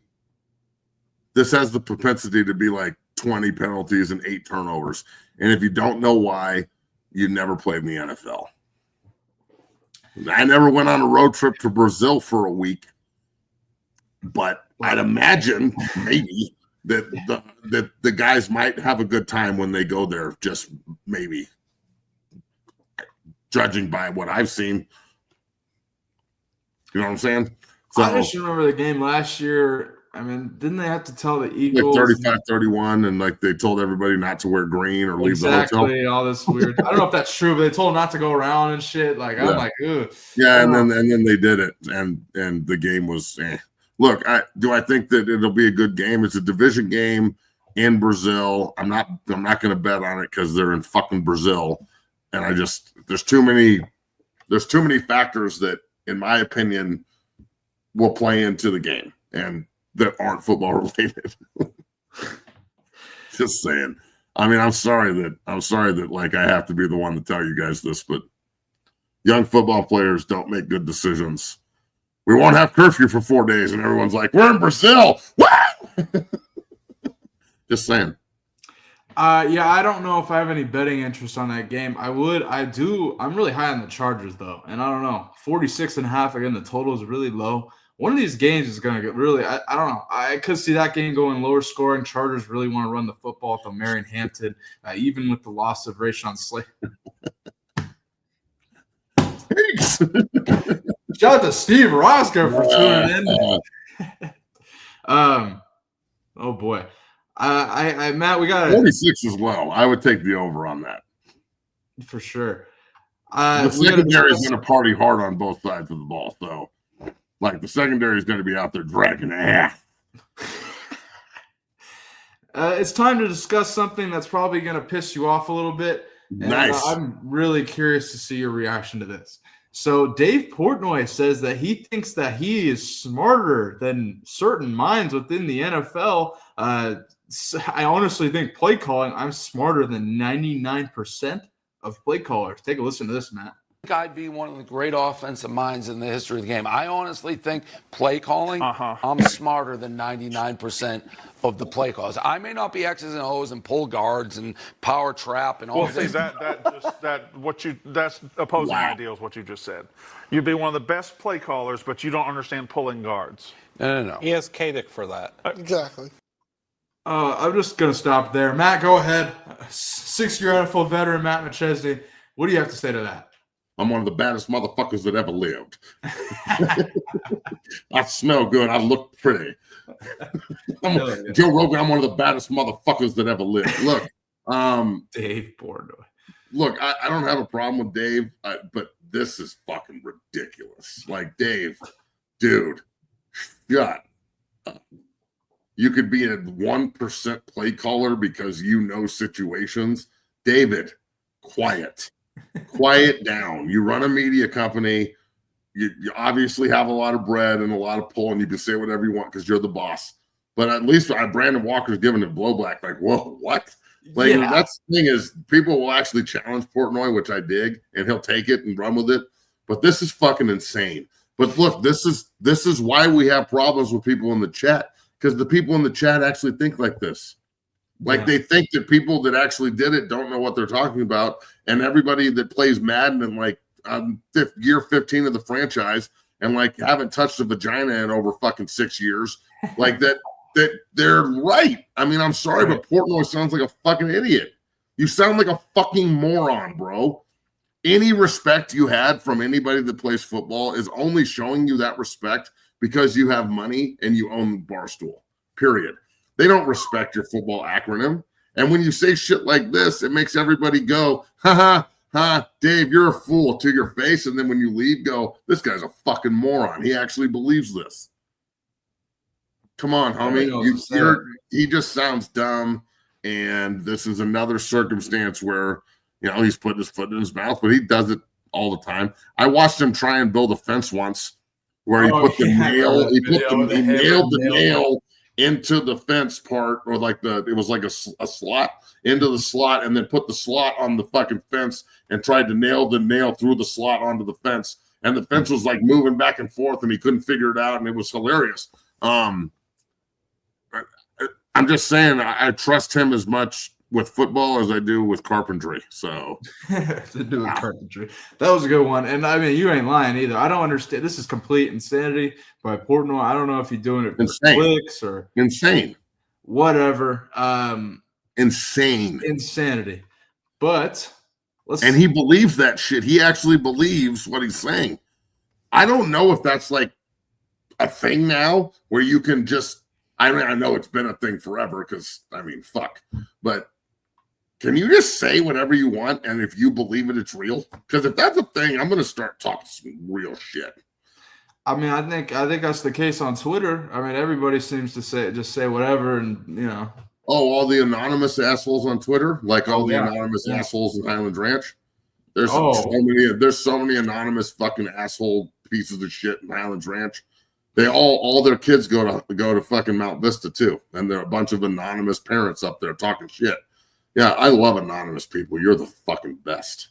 This has the propensity to be like 20 penalties and 8 turnovers. And if you don't know why, you never played in the NFL. I never went on a road trip to Brazil for a week, but I'd imagine maybe that the guys might have a good time when they go there, just maybe, judging by what I've seen. You know what I'm saying? So, I just remember the game last year. I mean, didn't they have to tell the Eagles? Like 35-31, and like they told everybody not to wear green or leave the hotel. Exactly, all this weird. I don't know if that's true, but they told them not to go around and shit. Like, I'm like, ugh. Yeah, and then they did it, and the game was. Look, do I think that it'll be a good game? It's a division game in Brazil. I'm not going to bet on it because they're in fucking Brazil, and there's too many factors that, in my opinion, will play into the game and that aren't football related. Just saying. I mean, I'm sorry that like I have to be the one to tell you guys this, but young football players don't make good decisions. We won't have curfew for 4 days, and everyone's like, "We're in Brazil." What? Just saying. Yeah, I don't know if I have any betting interest on that game. I'm really high on the Chargers, though. And I don't know. 46.5, again, the total is really low. One of these games is going to get really, I don't know. I could see that game going lower scoring. Chargers really want to run the football with Marion Hampton, even with the loss of Rashawn Slater. Thanks. Shout out to Steve Roscoe for tuning in. Oh, boy. Matt, we got 46 as well. I would take the over on that for sure. The secondary is going to party hard on both sides of the ball, so like the secondary is going to be out there dragging ass. It's time to discuss something that's probably going to piss you off a little bit. Nice. I'm really curious to see your reaction to this. So Dave Portnoy says that he thinks that he is smarter than certain minds within the NFL. I honestly think play calling, I'm smarter than 99% of play callers. Take a listen to this, Matt. I'd be one of the great offensive minds in the history of the game. I honestly think play calling, I'm smarter than 99% of the play calls. I may not be X's and O's and pull guards and power trap and all well, this. That's opposing idea is what you just said. You'd be one of the best play callers, but you don't understand pulling guards. No. He has Kadick for that. Exactly. I'm just going to stop there. Matt, go ahead. 6-year NFL veteran Matt McChesney. What do you have to say to that? I'm one of the baddest motherfuckers that ever lived. I smell good. I look pretty. Joe Rogan, I'm one of the baddest motherfuckers that ever lived. Look, Dave Portnoy. Look, I don't have a problem with Dave, but this is fucking ridiculous. Like, Dave, dude, shut up. You could be a 1% play caller because you know situations. David, quiet. Quiet down. You run a media company. You obviously have a lot of bread and a lot of pull, and you can say whatever you want because you're the boss. But at least Brandon Walker's giving it blowback. Like, whoa, what? Like, that's the thing is people will actually challenge Portnoy, which I dig, and he'll take it and run with it. But this is fucking insane. But look, this is why we have problems with people in the chat, because the people in the chat actually think like this. Like they think that people that actually did it don't know what they're talking about, and everybody that plays Madden and like year 15 of the franchise and like haven't touched a vagina in over fucking 6 years, like that they're right. I mean, I'm sorry, but Portnoy sounds like a fucking idiot. You sound like a fucking moron, bro. Any respect you had from anybody that plays football is only showing you that respect because you have money and you own Barstool, period. They don't respect your football acronym. And when you say shit like this, it makes everybody go, Dave, you're a fool to your face. And then when you leave, go, this guy's a fucking moron. He actually believes this. Come on, homie. He just sounds dumb. And this is another circumstance where, he's putting his foot in his mouth, but he does it all the time. I watched him try and build a fence once where he put the nail, he nailed the nail into the fence part, or it was like a slot into the slot, and then put the slot on the fucking fence and tried to nail the nail through the slot onto the fence. And the fence was like moving back and forth and he couldn't figure it out. And it was hilarious. I'm just saying, I trust him as much with football as I do with carpentry. So to do with carpentry. That was a good one. And I mean, you ain't lying either. I don't understand. This is complete insanity by Portnoy. I don't know if he's doing it for clicks or insane. Whatever. Insanity. But and he believes that shit. He actually believes what he's saying. I don't know if that's like a thing now where you can just, I mean, I know it's been a thing forever because, I mean, fuck. But can you just say whatever you want, and if you believe it, it's real? Because if that's a thing, I'm going to start talking some real shit. I mean, I think that's the case on Twitter. I mean, everybody seems to say whatever, and Oh, all the anonymous assholes on Twitter, like all the anonymous assholes in Highland Ranch. There's so many anonymous fucking asshole pieces of shit in Highlands Ranch. They all their kids go to fucking Mount Vista too, and there are a bunch of anonymous parents up there talking shit. Yeah, I love anonymous people. You're the fucking best.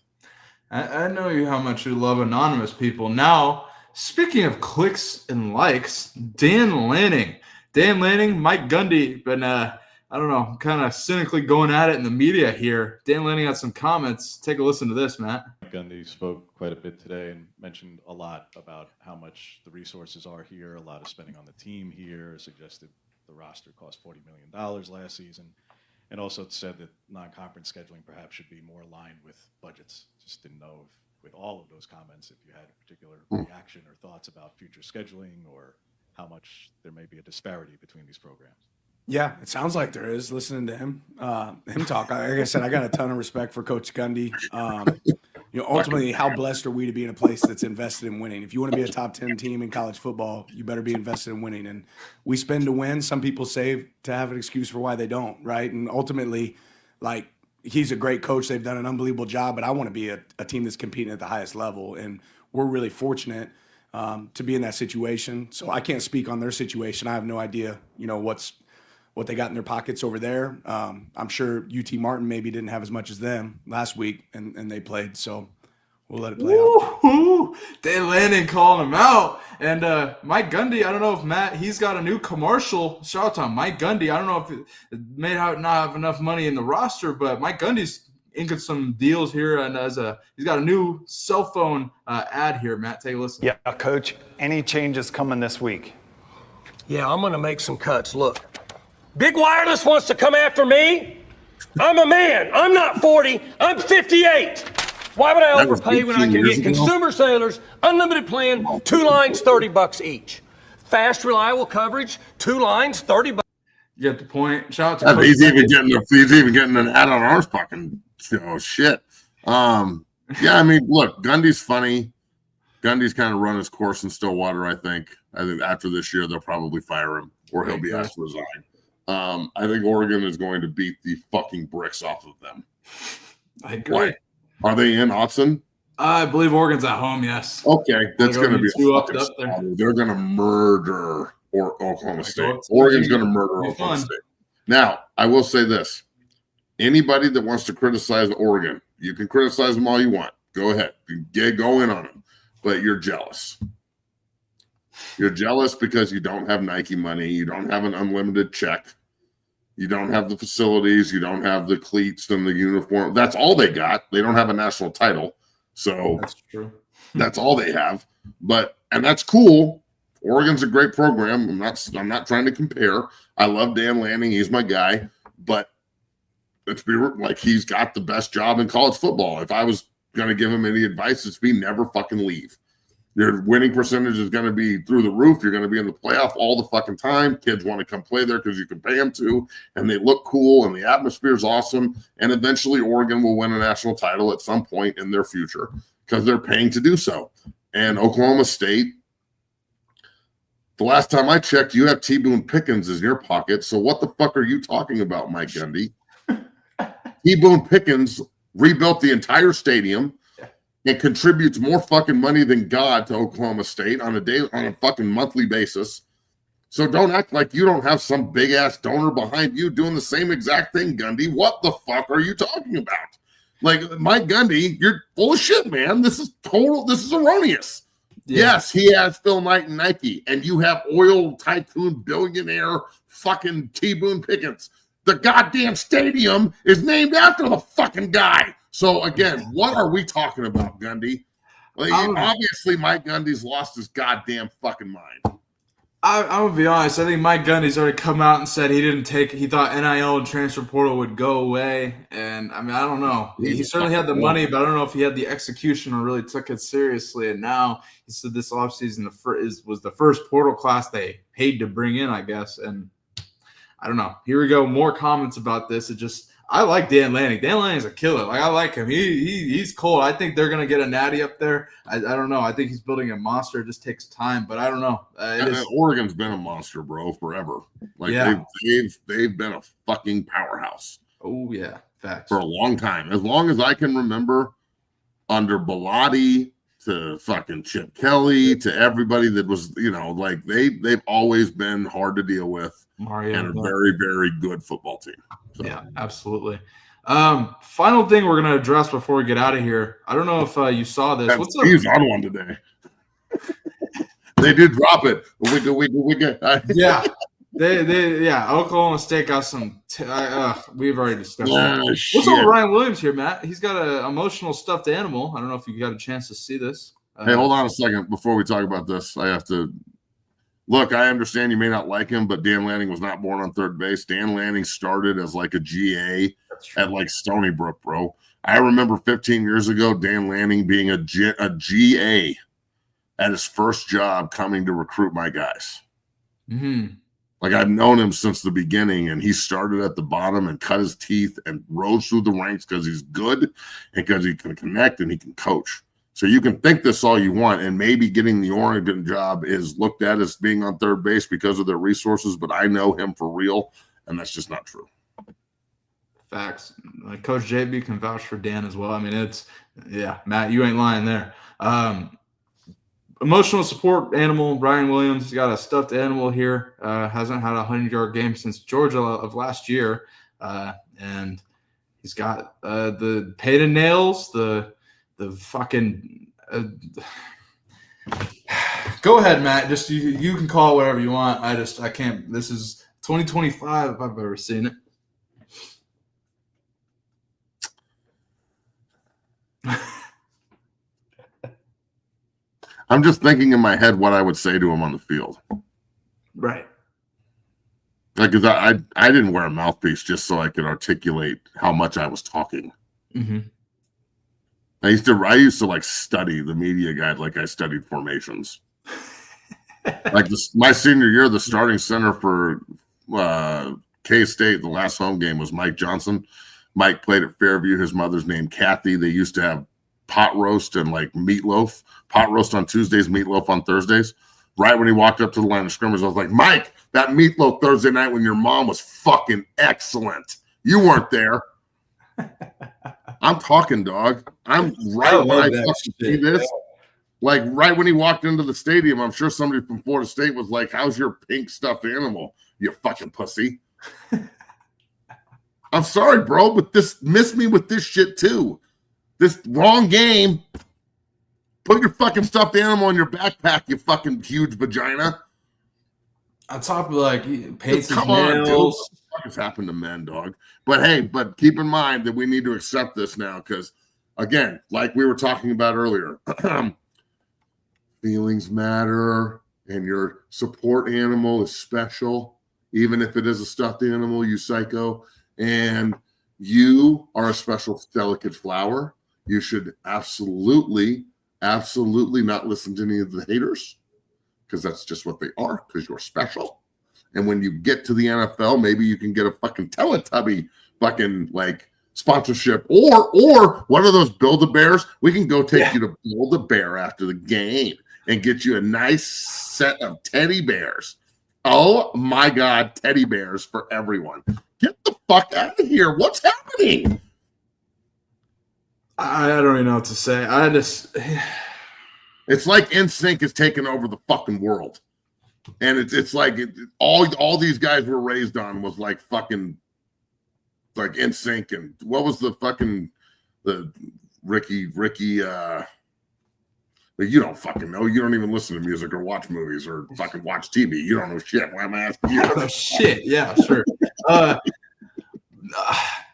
I know how much you love anonymous people. Now, speaking of clicks and likes, Dan Lanning, Mike Gundy, but I don't know, kind of cynically going at it in the media here. Dan Lanning had some comments. Take a listen to this, Matt. Gundy spoke quite a bit today and mentioned a lot about how much the resources are here, a lot of spending on the team here, suggested the roster cost $40 million last season, and also said that non-conference scheduling perhaps should be more aligned with budgets. Just didn't know if, with all of those comments, if you had a particular reaction or thoughts about future scheduling or how much there may be a disparity between these programs. Yeah, it sounds like there is, listening to him talk. Like I said, I got a ton of respect for Coach Gundy. Ultimately, how blessed are we to be in a place that's invested in winning? If you want to be a top 10 team in college football, you better be invested in winning. And we spend to win. Some people save to have an excuse for why they don't, right? And ultimately, like, he's a great coach. They've done an unbelievable job, but I want to be a team that's competing at the highest level. And we're really fortunate to be in that situation. So I can't speak on their situation. I have no idea, what they got in their pockets over there. I'm sure UT Martin maybe didn't have as much as them last week, and they played. So we'll let it play out. Dan Lanning calling him out. And Mike Gundy, I don't know if Matt, he's got a new commercial. Shout out to Mike Gundy. I don't know if it may not have enough money in the roster, but Mike Gundy's inking some deals here, and he's got a new cell phone ad here. Matt, take a listen. Yeah, Coach, any changes coming this week? Yeah, I'm going to make some cuts. Look, Big Wireless wants to come after me. I'm a man. I'm not 40. I'm 58. Why would I overpay when I can get consumer sailors, unlimited plan, 2 lines, $30 each? Fast, reliable coverage, 2 lines, $30. You get the point. Shout out to he's even getting an ad on our fucking shit. Yeah, I mean, look, Gundy's funny. Gundy's kind of run his course in Stillwater, I think. I think after this year, they'll probably fire him or he'll be asked to resign. I think Oregon is going to beat the fucking bricks off of them. I agree. What? Are they in Austin? I believe Oregon's at home, yes. Okay, that's going to be two a up fucking there. They're going to murder Oklahoma State. Oregon's going to murder Oklahoma State. Now, I will say this. Anybody that wants to criticize Oregon, you can criticize them all you want. Go ahead. Go in on them. But you're jealous. You're jealous because you don't have Nike money. You don't have an unlimited check. You don't have the facilities. You don't have the cleats and the uniform. That's all they got. They don't have a national title. So that's true. That's all they have. And that's cool. Oregon's a great program. I'm not trying to compare. I love Dan Lanning. He's my guy. But let's be like, he's got the best job in college football. If I was going to give him any advice, it's be never fucking leave. Your winning percentage is going to be through the roof. You're going to be in the playoff all the fucking time. Kids want to come play there because you can pay them to, and they look cool, and the atmosphere is awesome. And eventually Oregon will win a national title at some point in their future because they're paying to do so. And Oklahoma State, the last time I checked, you have T. Boone Pickens in your pocket. So what the fuck are you talking about, Mike Gundy? T. Boone Pickens rebuilt the entire stadium. It contributes more fucking money than God to Oklahoma State on a fucking monthly basis. So don't act like you don't have some big ass donor behind you doing the same exact thing, Gundy. What the fuck are you talking about? Like, Mike Gundy, you're full of shit, man. This is erroneous. Yeah. Yes, he has Phil Knight and Nike, and you have oil tycoon billionaire fucking T. Boone Pickens. The goddamn stadium is named after the fucking guy. So, again, what are we talking about, Gundy? Like, obviously, Mike Gundy's lost his goddamn fucking mind. I'm going to be honest. I think Mike Gundy's already come out and said he thought NIL and transfer portal would go away. And, I mean, I don't know. He certainly had the money, but I don't know if he had the execution or really took it seriously. And now he said this offseason was the first portal class they paid to bring in, I guess. And I don't know. Here we go. More comments about this. I like Dan Lanning. Dan Lanning's a killer. Like, I like him. He's cold. I think they're gonna get a natty up there. I don't know. I think he's building a monster. It just takes time, but I don't know. Oregon's been a monster, bro, forever. Like, they've been a fucking powerhouse. Oh yeah, facts. For a long time, as long as I can remember, under Bellotti to fucking Chip Kelly to everybody that was, like they've always been hard to deal with. Mario, and a very, very good football team. So. Yeah, absolutely. Final thing we're going to address before we get out of here. I don't know if you saw this. What's up? He's on one today. They did drop it. We get. Oklahoma State got some. We've already discussed that. What's up with Ryan Williams here, Matt? He's got an emotional stuffed animal. I don't know if you got a chance to see this. Hey, hold on a second before we talk about this. I have to. Look, I understand you may not like him, but Dan Lanning was not born on third base. Dan Lanning started as like a GA at like Stony Brook, bro. I remember 15 years ago, Dan Lanning being a GA at his first job coming to recruit my guys. Mm-hmm. Like, I've known him since the beginning, and he started at the bottom and cut his teeth and rose through the ranks because he's good and because he can connect and he can coach. So you can think this all you want, and maybe getting the Oregon job is looked at as being on third base because of their resources, but I know him for real, and that's just not true. Facts. Coach JB can vouch for Dan as well. I mean, Matt, you ain't lying there. emotional support animal, Ryan Williams. He's got a stuffed animal here. Hasn't had a 100-yard game since Georgia of last year. And he's got the Peyton Nails, the fucking go ahead, Matt. Just you can call it whatever you want. I can't. This is 2025 if I've ever seen it. I'm just thinking in my head what I would say to him on the field. Right. Like, cause I didn't wear a mouthpiece just so I could articulate how much I was talking. Mm-hmm. I used to like study the media guide like I studied formations. Like my senior year, the starting center for K-State, the last home game was Mike Johnson. Mike played at Fairview. His mother's named Kathy. They used to have pot roast and like meatloaf. Pot roast on Tuesdays, meatloaf on Thursdays. Right when he walked up to the line of scrimmage, I was like, Mike, that meatloaf Thursday night when your mom was fucking excellent. You weren't there. I'm talking, dog. I'm right when I see this. Like right when he walked into the stadium, I'm sure somebody from Florida State was like, how's your pink stuffed animal, you fucking pussy? I'm sorry, bro, but this missed me with this shit too. This wrong game. Put your fucking stuffed animal in your backpack, you fucking huge vagina. On top of like paints Come on, dude. What the fuck has happened to men, dog? But hey, keep in mind that we need to accept this now because, again, like we were talking about earlier, feelings matter and your support animal is special, even if it is a stuffed animal, you psycho. And you are a special, delicate flower. You should absolutely not listen to any of the haters because that's just what they are because you're special. And when you get to the NFL, maybe you can get a fucking Teletubby fucking like sponsorship or one of those Build-A-Bears. We can go take you to Build-A-Bear after the game and get you a nice set of teddy bears. Oh my God, teddy bears for everyone. Get the fuck out of here. What's happening? I don't even know what to say. It's like NSYNC has taken over the fucking world. And it's like all these guys were raised on was like fucking like NSYNC and what was the fucking the Ricky you don't fucking know. You don't even listen to music or watch movies or fucking watch TV. You don't know shit. Why am I asking you? Oh, shit. Yeah, sure.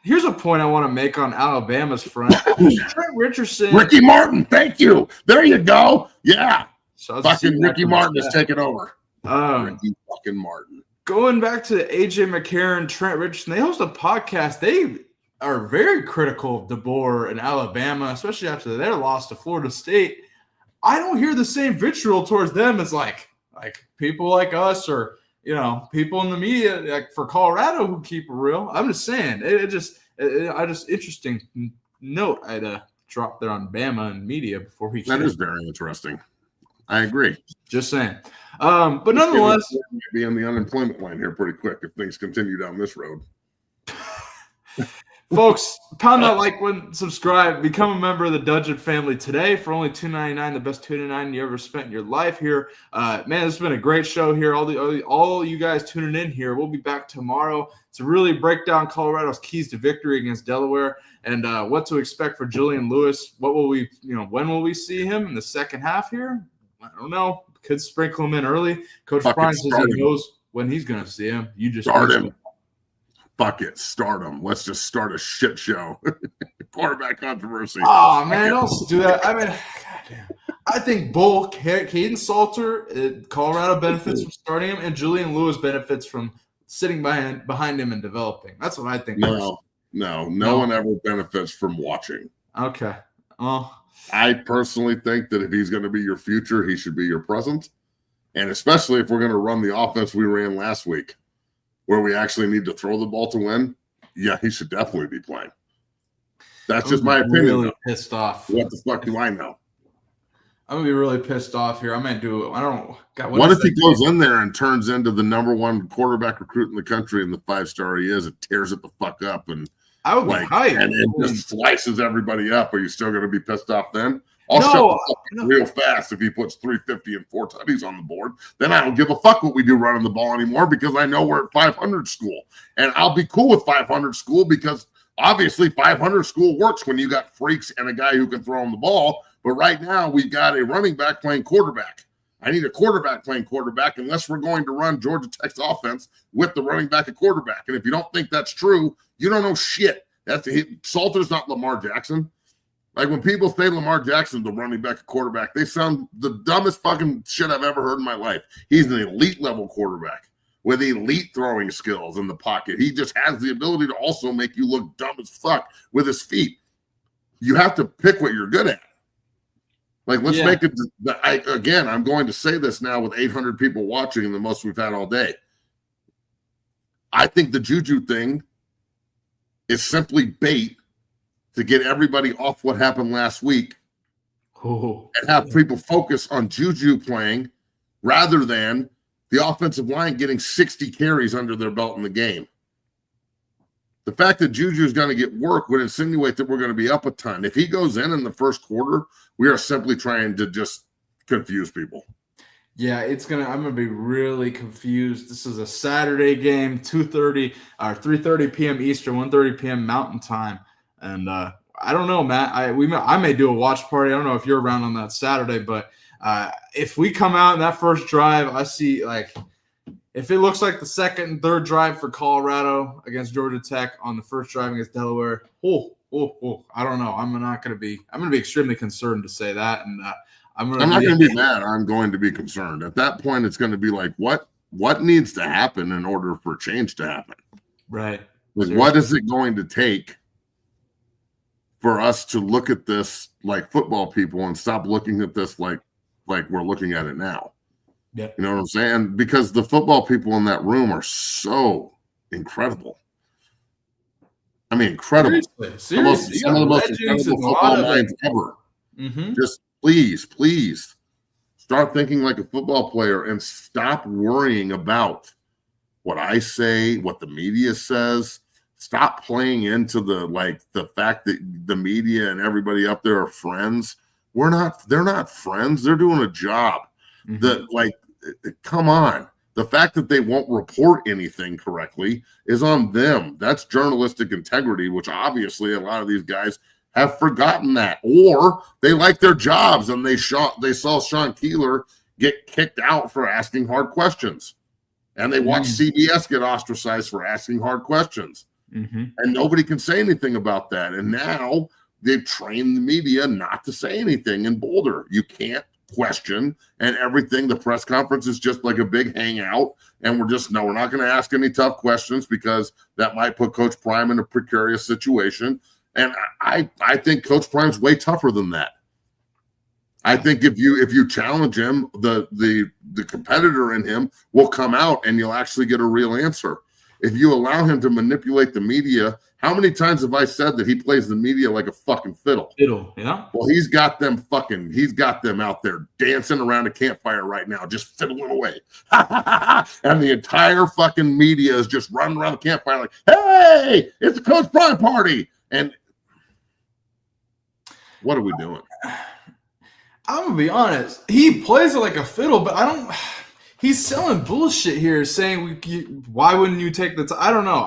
Here's a point I want to make on Alabama's front. Trent Richardson. Ricky Martin, thank you. There you go. Yeah. Fucking Ricky Martin is taking over. Ricky fucking Martin. Going back to AJ McCarron, Trent Richardson, they host a podcast. They are very critical of DeBoer in Alabama, especially after their loss to Florida State. I don't hear the same vitriol towards them as like people like us or people in the media like for Colorado who keep it real. I'm just saying I just interesting note I'd drop there on Bama and media before we. That is very interesting. I agree. Just saying. But nonetheless, be on the unemployment line here pretty quick if things continue down this road. Folks, pound that like button, subscribe, become a member of the Dungeon family today for only $2.99, the best $2.99 you ever spent in your life here. Man, this has been a great show here. All you guys tuning in here. We'll be back tomorrow to really break down Colorado's keys to victory against Delaware and what to expect for Julian Lewis. What will we, when will we see him in the second half here? I don't know. Could sprinkle him in early. Coach Bryan says he knows when he's going to see him. You just start him. Fuck it, start him. Let's just start a shit show. Quarterback controversy. Oh man, don't do that. I mean, goddamn. I think both Caden Salter, Colorado benefits from starting him, and Julian Lewis benefits from sitting behind him and developing. That's what I think. No one ever benefits from watching. Okay. I personally think that if he's going to be your future, he should be your present, and especially if we're going to run the offense we ran last week, where we actually need to throw the ball to win, yeah, he should definitely be playing. That's just my opinion. Really pissed off. What the fuck do I know? I'm gonna be really pissed off here. I might do it. I don't. God, what if he goes in there and turns into the number one quarterback recruit in the country and the 5-star he is, it tears it the fuck up and I would be hyped. And it just slices everybody up. Are you still gonna be pissed off then? I'll shut the fuck up real fast if he puts 350 and 4 tutties on the board. Then I don't give a fuck what we do running the ball anymore because I know we're at 500 school. And I'll be cool with 500 school because obviously 500 school works when you got freaks and a guy who can throw on the ball. But right now we've got a running back playing quarterback. I need a quarterback playing quarterback unless we're going to run Georgia Tech's offense with the running back at quarterback. And if you don't think that's true, you don't know shit. Salter's not Lamar Jackson. Like when people say Lamar Jackson's the running back at quarterback, they sound the dumbest fucking shit I've ever heard in my life. He's an elite level quarterback with elite throwing skills in the pocket. He just has the ability to also make you look dumb as fuck with his feet. You have to pick what you're good at. Like, let's make it. Again, I'm going to say this now with 800 people watching and the most we've had all day. I think the Juju thing is simply bait to get everybody off what happened last week and have people focus on Juju playing rather than the offensive line getting 60 carries under their belt in the game. The fact that Juju is going to get work would insinuate that we're going to be up a ton. If he goes in the first quarter, we are simply trying to just confuse people. Yeah, I'm gonna be really confused. This is a Saturday game, 2:30 or 3:30 p.m. Eastern, 1:30 p.m. Mountain Time, and I don't know, Matt. I may do a watch party. I don't know if you're around on that Saturday, but if we come out in that first drive, I see if it looks like the second and third drive for Colorado against Georgia Tech on the first drive against Delaware. I don't know. I'm going to be extremely concerned to say that. And I'm not going to be mad. I'm going to be concerned. At that point, it's going to be like, what needs to happen in order for change to happen? Right. Like, what is it going to take for us to look at this like football people and stop looking at this like we're looking at it now? Yeah. You know what I'm saying? Because the football people in that room are so incredible. I mean, incredible. Seriously. Some of the most incredible football minds ever. Mm-hmm. Just please start thinking like a football player and stop worrying about what I say, what the media says. Stop playing into the fact that the media and everybody up there are friends. They're not friends. They're doing a job. Come on. The fact that they won't report anything correctly is on them. That's journalistic integrity, which obviously a lot of these guys have forgotten that. Or they like their jobs and they saw Sean Keeler get kicked out for asking hard questions. And they watched CBS get ostracized for asking hard questions. Mm-hmm. And nobody can say anything about that. And now they've trained the media not to say anything in Boulder. You can't question and everything. The press conference is just like a big hangout. And we're not going to ask any tough questions because that might put Coach Prime in a precarious situation. And I think Coach Prime's way tougher than that. I think if you challenge him, the competitor in him will come out and you'll actually get a real answer. If you allow him to manipulate the media, how many times have I said that he plays the media like a fucking fiddle? Yeah. Well, he's got them out there dancing around a campfire right now, just fiddling away. And the entire fucking media is just running around the campfire like, hey, it's a Coach Prime party. And what are we doing? I'm going to be honest. He plays it like a fiddle, but he's selling bullshit here saying, why wouldn't you take the time? I don't know.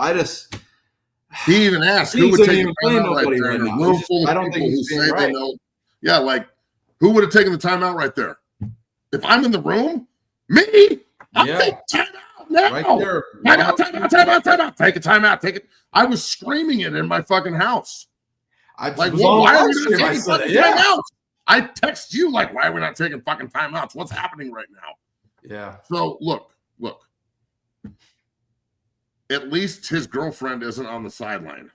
He even asked who would take the time out right there right in a now. room full of people who say they know. Yeah, like who would have taken the time out right there? If I'm in the room, me, I'll take time out now. Right there. Time out. Take a time out. Take it. I was screaming it in my fucking house. Why are we not taking fucking time out? I text you like, why are we not taking fucking timeouts? What's happening right now? Yeah. So look. At least his girlfriend isn't on the sideline.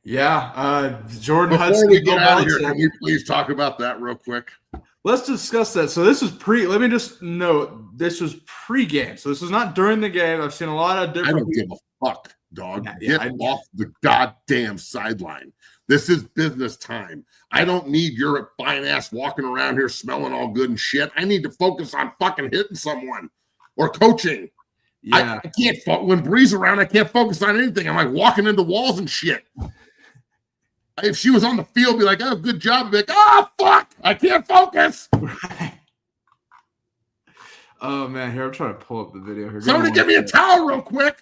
Yeah. Jordan Before Hudson. we get out of here, can we please talk about that real quick? Let's discuss that. So this was let me just note, this was pre-game. So this was not during the game. I've seen a lot of different. I don't give a fuck, dog. Get off the goddamn sideline. This is business time. I don't need your fine ass walking around here smelling all good and shit. I need to focus on fucking hitting someone or coaching. Yeah. I can't when Bree's around, I can't focus on anything. I'm like walking into walls and shit. If she was on the field, be like, oh, good job. I'd be like, oh, fuck, I can't focus. Oh, man, here, I'm trying to pull up the video here. Somebody give me a towel real quick.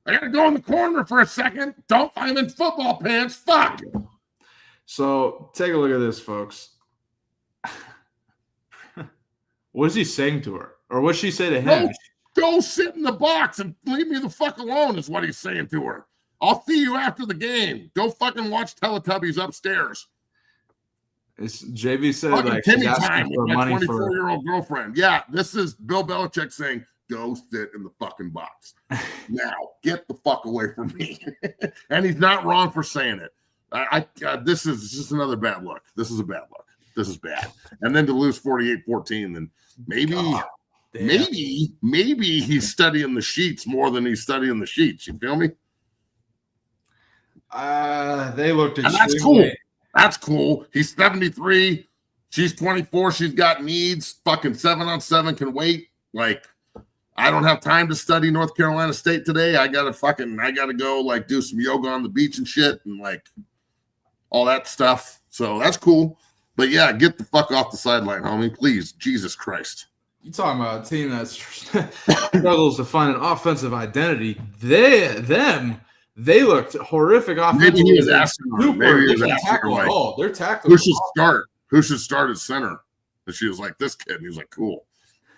I got to go in the corner for a second. I'm in football pants. Fuck. So take a look at this, folks. What is he saying to her? Or what's she say to him? Go sit in the box and leave me the fuck alone is what he's saying to her. I'll see you after the game. Go fucking watch Teletubbies upstairs. It's JV said fucking like Timmy she's asking time for with my money for 24-year-old girlfriend. Yeah, this is Bill Belichick saying, go sit in the fucking box. Now, get the fuck away from me. And he's not wrong for saying it. This is just another bad look. This is a bad look. This is bad. And then to lose 48-14, then maybe he's studying the sheets more than he's studying the sheets. You feel me? They looked extremely. And that's cool. That's cool. He's 73. She's 24. She's got needs. Fucking 7-on-7 can wait. Like, I don't have time to study North Carolina State today. I gotta go like do some yoga on the beach and shit and like all that stuff. So that's cool. But yeah, get the fuck off the sideline, homie. Please. Jesus Christ. You talking about a team that struggles to find an offensive identity. They looked horrific offensively. Maybe he was asking her. Maybe he was asking her, like, they're tackling. Who should start? Who should start at center? And she was like, this kid. And he was like, cool.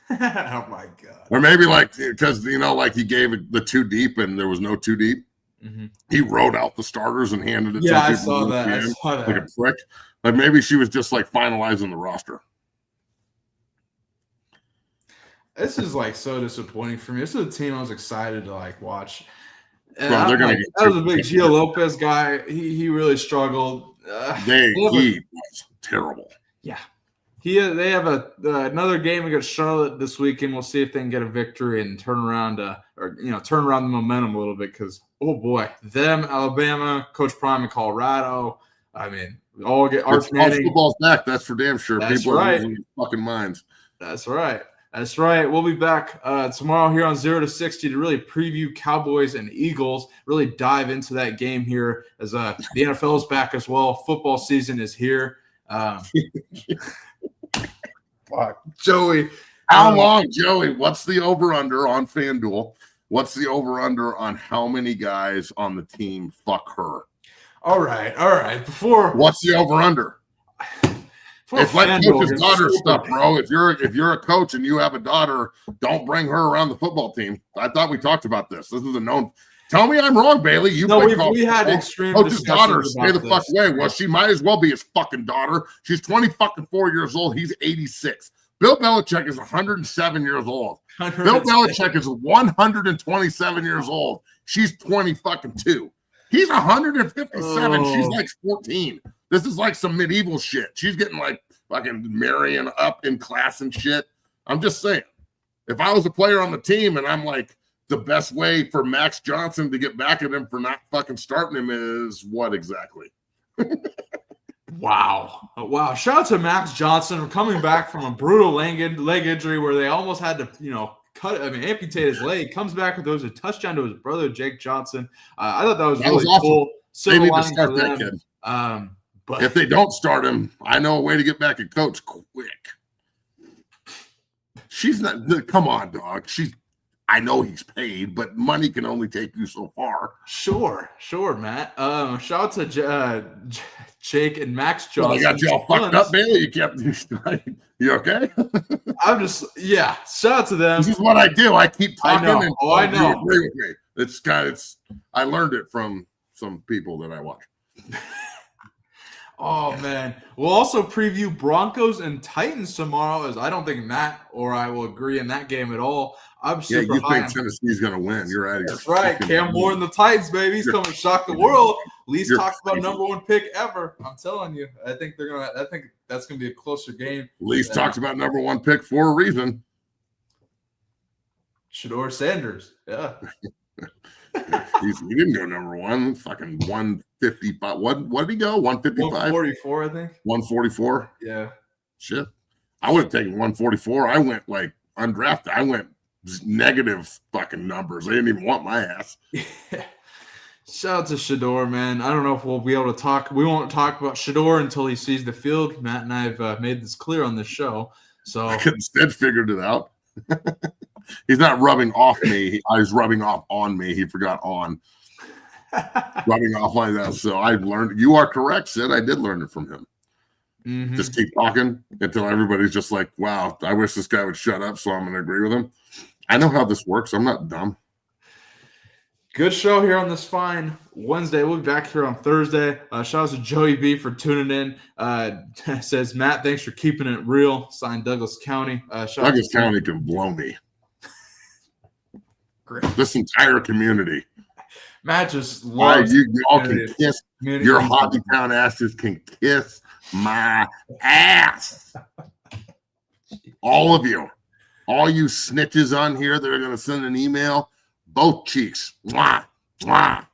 Oh my God. Or maybe like, because, you know, like he gave it the 2 deep and there was no 2 deep. Mm-hmm. He wrote out the starters and handed it to people. I saw that. Like a prick. Like maybe she was just like finalizing the roster. This is like so disappointing for me. This is a team I was excited to like watch. And Bro, that was a big Gio Lopez guy. He really struggled. He was terrible. Yeah. They have another game against Charlotte this weekend. We'll see if they can get a victory and turn around the momentum a little bit because, oh boy, Alabama, Coach Prime in Colorado. I mean, we all get Arch Manning. Football's back. That's for damn sure. That's People right. are losing their fucking minds. That's right. That's right. We'll be back tomorrow here on 0 to 60 to really preview Cowboys and Eagles, really dive into that game here as the NFL is back as well. Football season is here. Fuck. Joey. How long, Joey? What's the over-under on FanDuel? What's the over-under on how many guys on the team fuck her? All right. What's the over-under? It's like coach's daughter stuff, bro. If you're a coach and you have a daughter, don't bring her around the football team. I thought we talked about this. This is a known. Tell me I'm wrong, Bailey. We had extreme coach's daughter. Stay the this. fuck away. Well, she might as well be his fucking daughter. She's 4 years old. He's 86. Bill Belichick is 107 years old. Bill Belichick is 127 years old. She's 22. He's 157. She's like 14. This is like some medieval shit. She's getting like fucking marrying up in class and shit. I'm just saying, if I was a player on the team and I'm like, the best way for Max Johnson to get back at him for not fucking starting him is what exactly? Wow. Shout out to Max Johnson for coming back from a brutal leg injury where they almost had to, amputate his leg. Comes back with a touchdown to his brother, Jake Johnson. I thought that was really awesome. Cool. They need to start that kid. But if they don't start him, I know a way to get back at coach quick. She's not. Come on, dog. I know he's paid, but money can only take you so far. Sure, Matt. Shout out to Jake and Max Johnson. I got you all fucked up, Bailey. You kept. You okay? Shout out to them. This is what I do. I keep talking. I know. You agree with me. I learned it from some people that I watch. Oh, man. We'll also preview Broncos and Titans tomorrow, as I don't think Matt or I will agree in that game at all. I'm super you high think Tennessee's going to win. You're out of here. That's right. Cam Moore and the Titans, baby. He's coming to shock the world. Least talks about #1 pick ever. I'm telling you. I think that's going to be a closer game. Least talks about #1 pick for a reason. Shador Sanders. Yeah. He didn't go #1. Fucking 155. What did he go? 155? 144, I think. 144? Yeah. Shit. I would have taken 144. I went like undrafted. I went negative fucking numbers. They didn't even want my ass. Shout out to Shador, man. I don't know if we'll be able to talk. We won't talk about Shador until he sees the field. Matt and I have made this clear on this show. So Instead, figured it out. He's not rubbing off me. He's rubbing off on me. He forgot on. Rubbing off like that. So I learned. You are correct, Sid. I did learn it from him. Mm-hmm. Just keep talking until everybody's just like, wow, I wish this guy would shut up, so I'm going to agree with him. I know how this works. I'm not dumb. Good show here on this fine Wednesday. We'll be back here on Thursday. Shout out to Joey B for tuning in. Says, Matt, thanks for keeping it real. Signed Douglas County. Douglas County can blow me. Great. This entire community. Matt just loves you all can kiss. Your hockey town asses can kiss my ass. All of you. All you snitches on here that are going to send an email. Both cheeks. Mwah, mwah.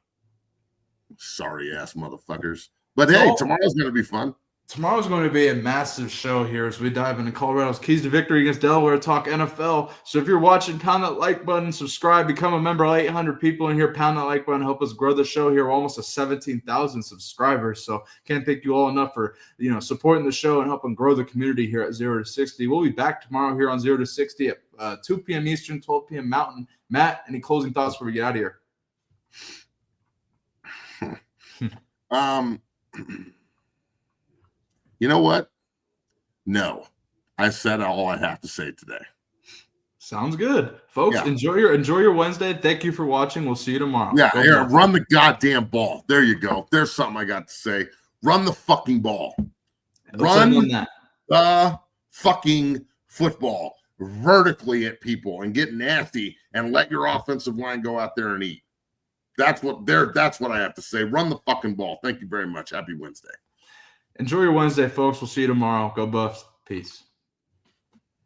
Sorry ass motherfuckers. But hey, tomorrow's going to be fun. Tomorrow's going to be a massive show here as we dive into Colorado's keys to victory against Delaware, talk NFL. So if you're watching, pound that like button, subscribe, become a member. 800 people in here, pound that like button, help us grow the show here. We're almost to 17,000 subscribers. So can't thank you all enough for supporting the show and helping grow the community here at 0 to 60. We'll be back tomorrow here on 0 to 60 at 2 p.m. Eastern, 12 p.m. Mountain. Matt, any closing thoughts before we get out of here? You know what? No. I said all I have to say today. Sounds good. Folks, enjoy your Wednesday. Thank you for watching. We'll see you tomorrow. Yeah, here, run the goddamn ball. There you go. There's something I got to say. Run the fucking ball. Run the fucking football vertically at people and get nasty and let your offensive line go out there and eat. That's what I have to say. Run the fucking ball. Thank you very much. Happy Wednesday. Enjoy your Wednesday, folks. We'll see you tomorrow. Go Buffs. Peace.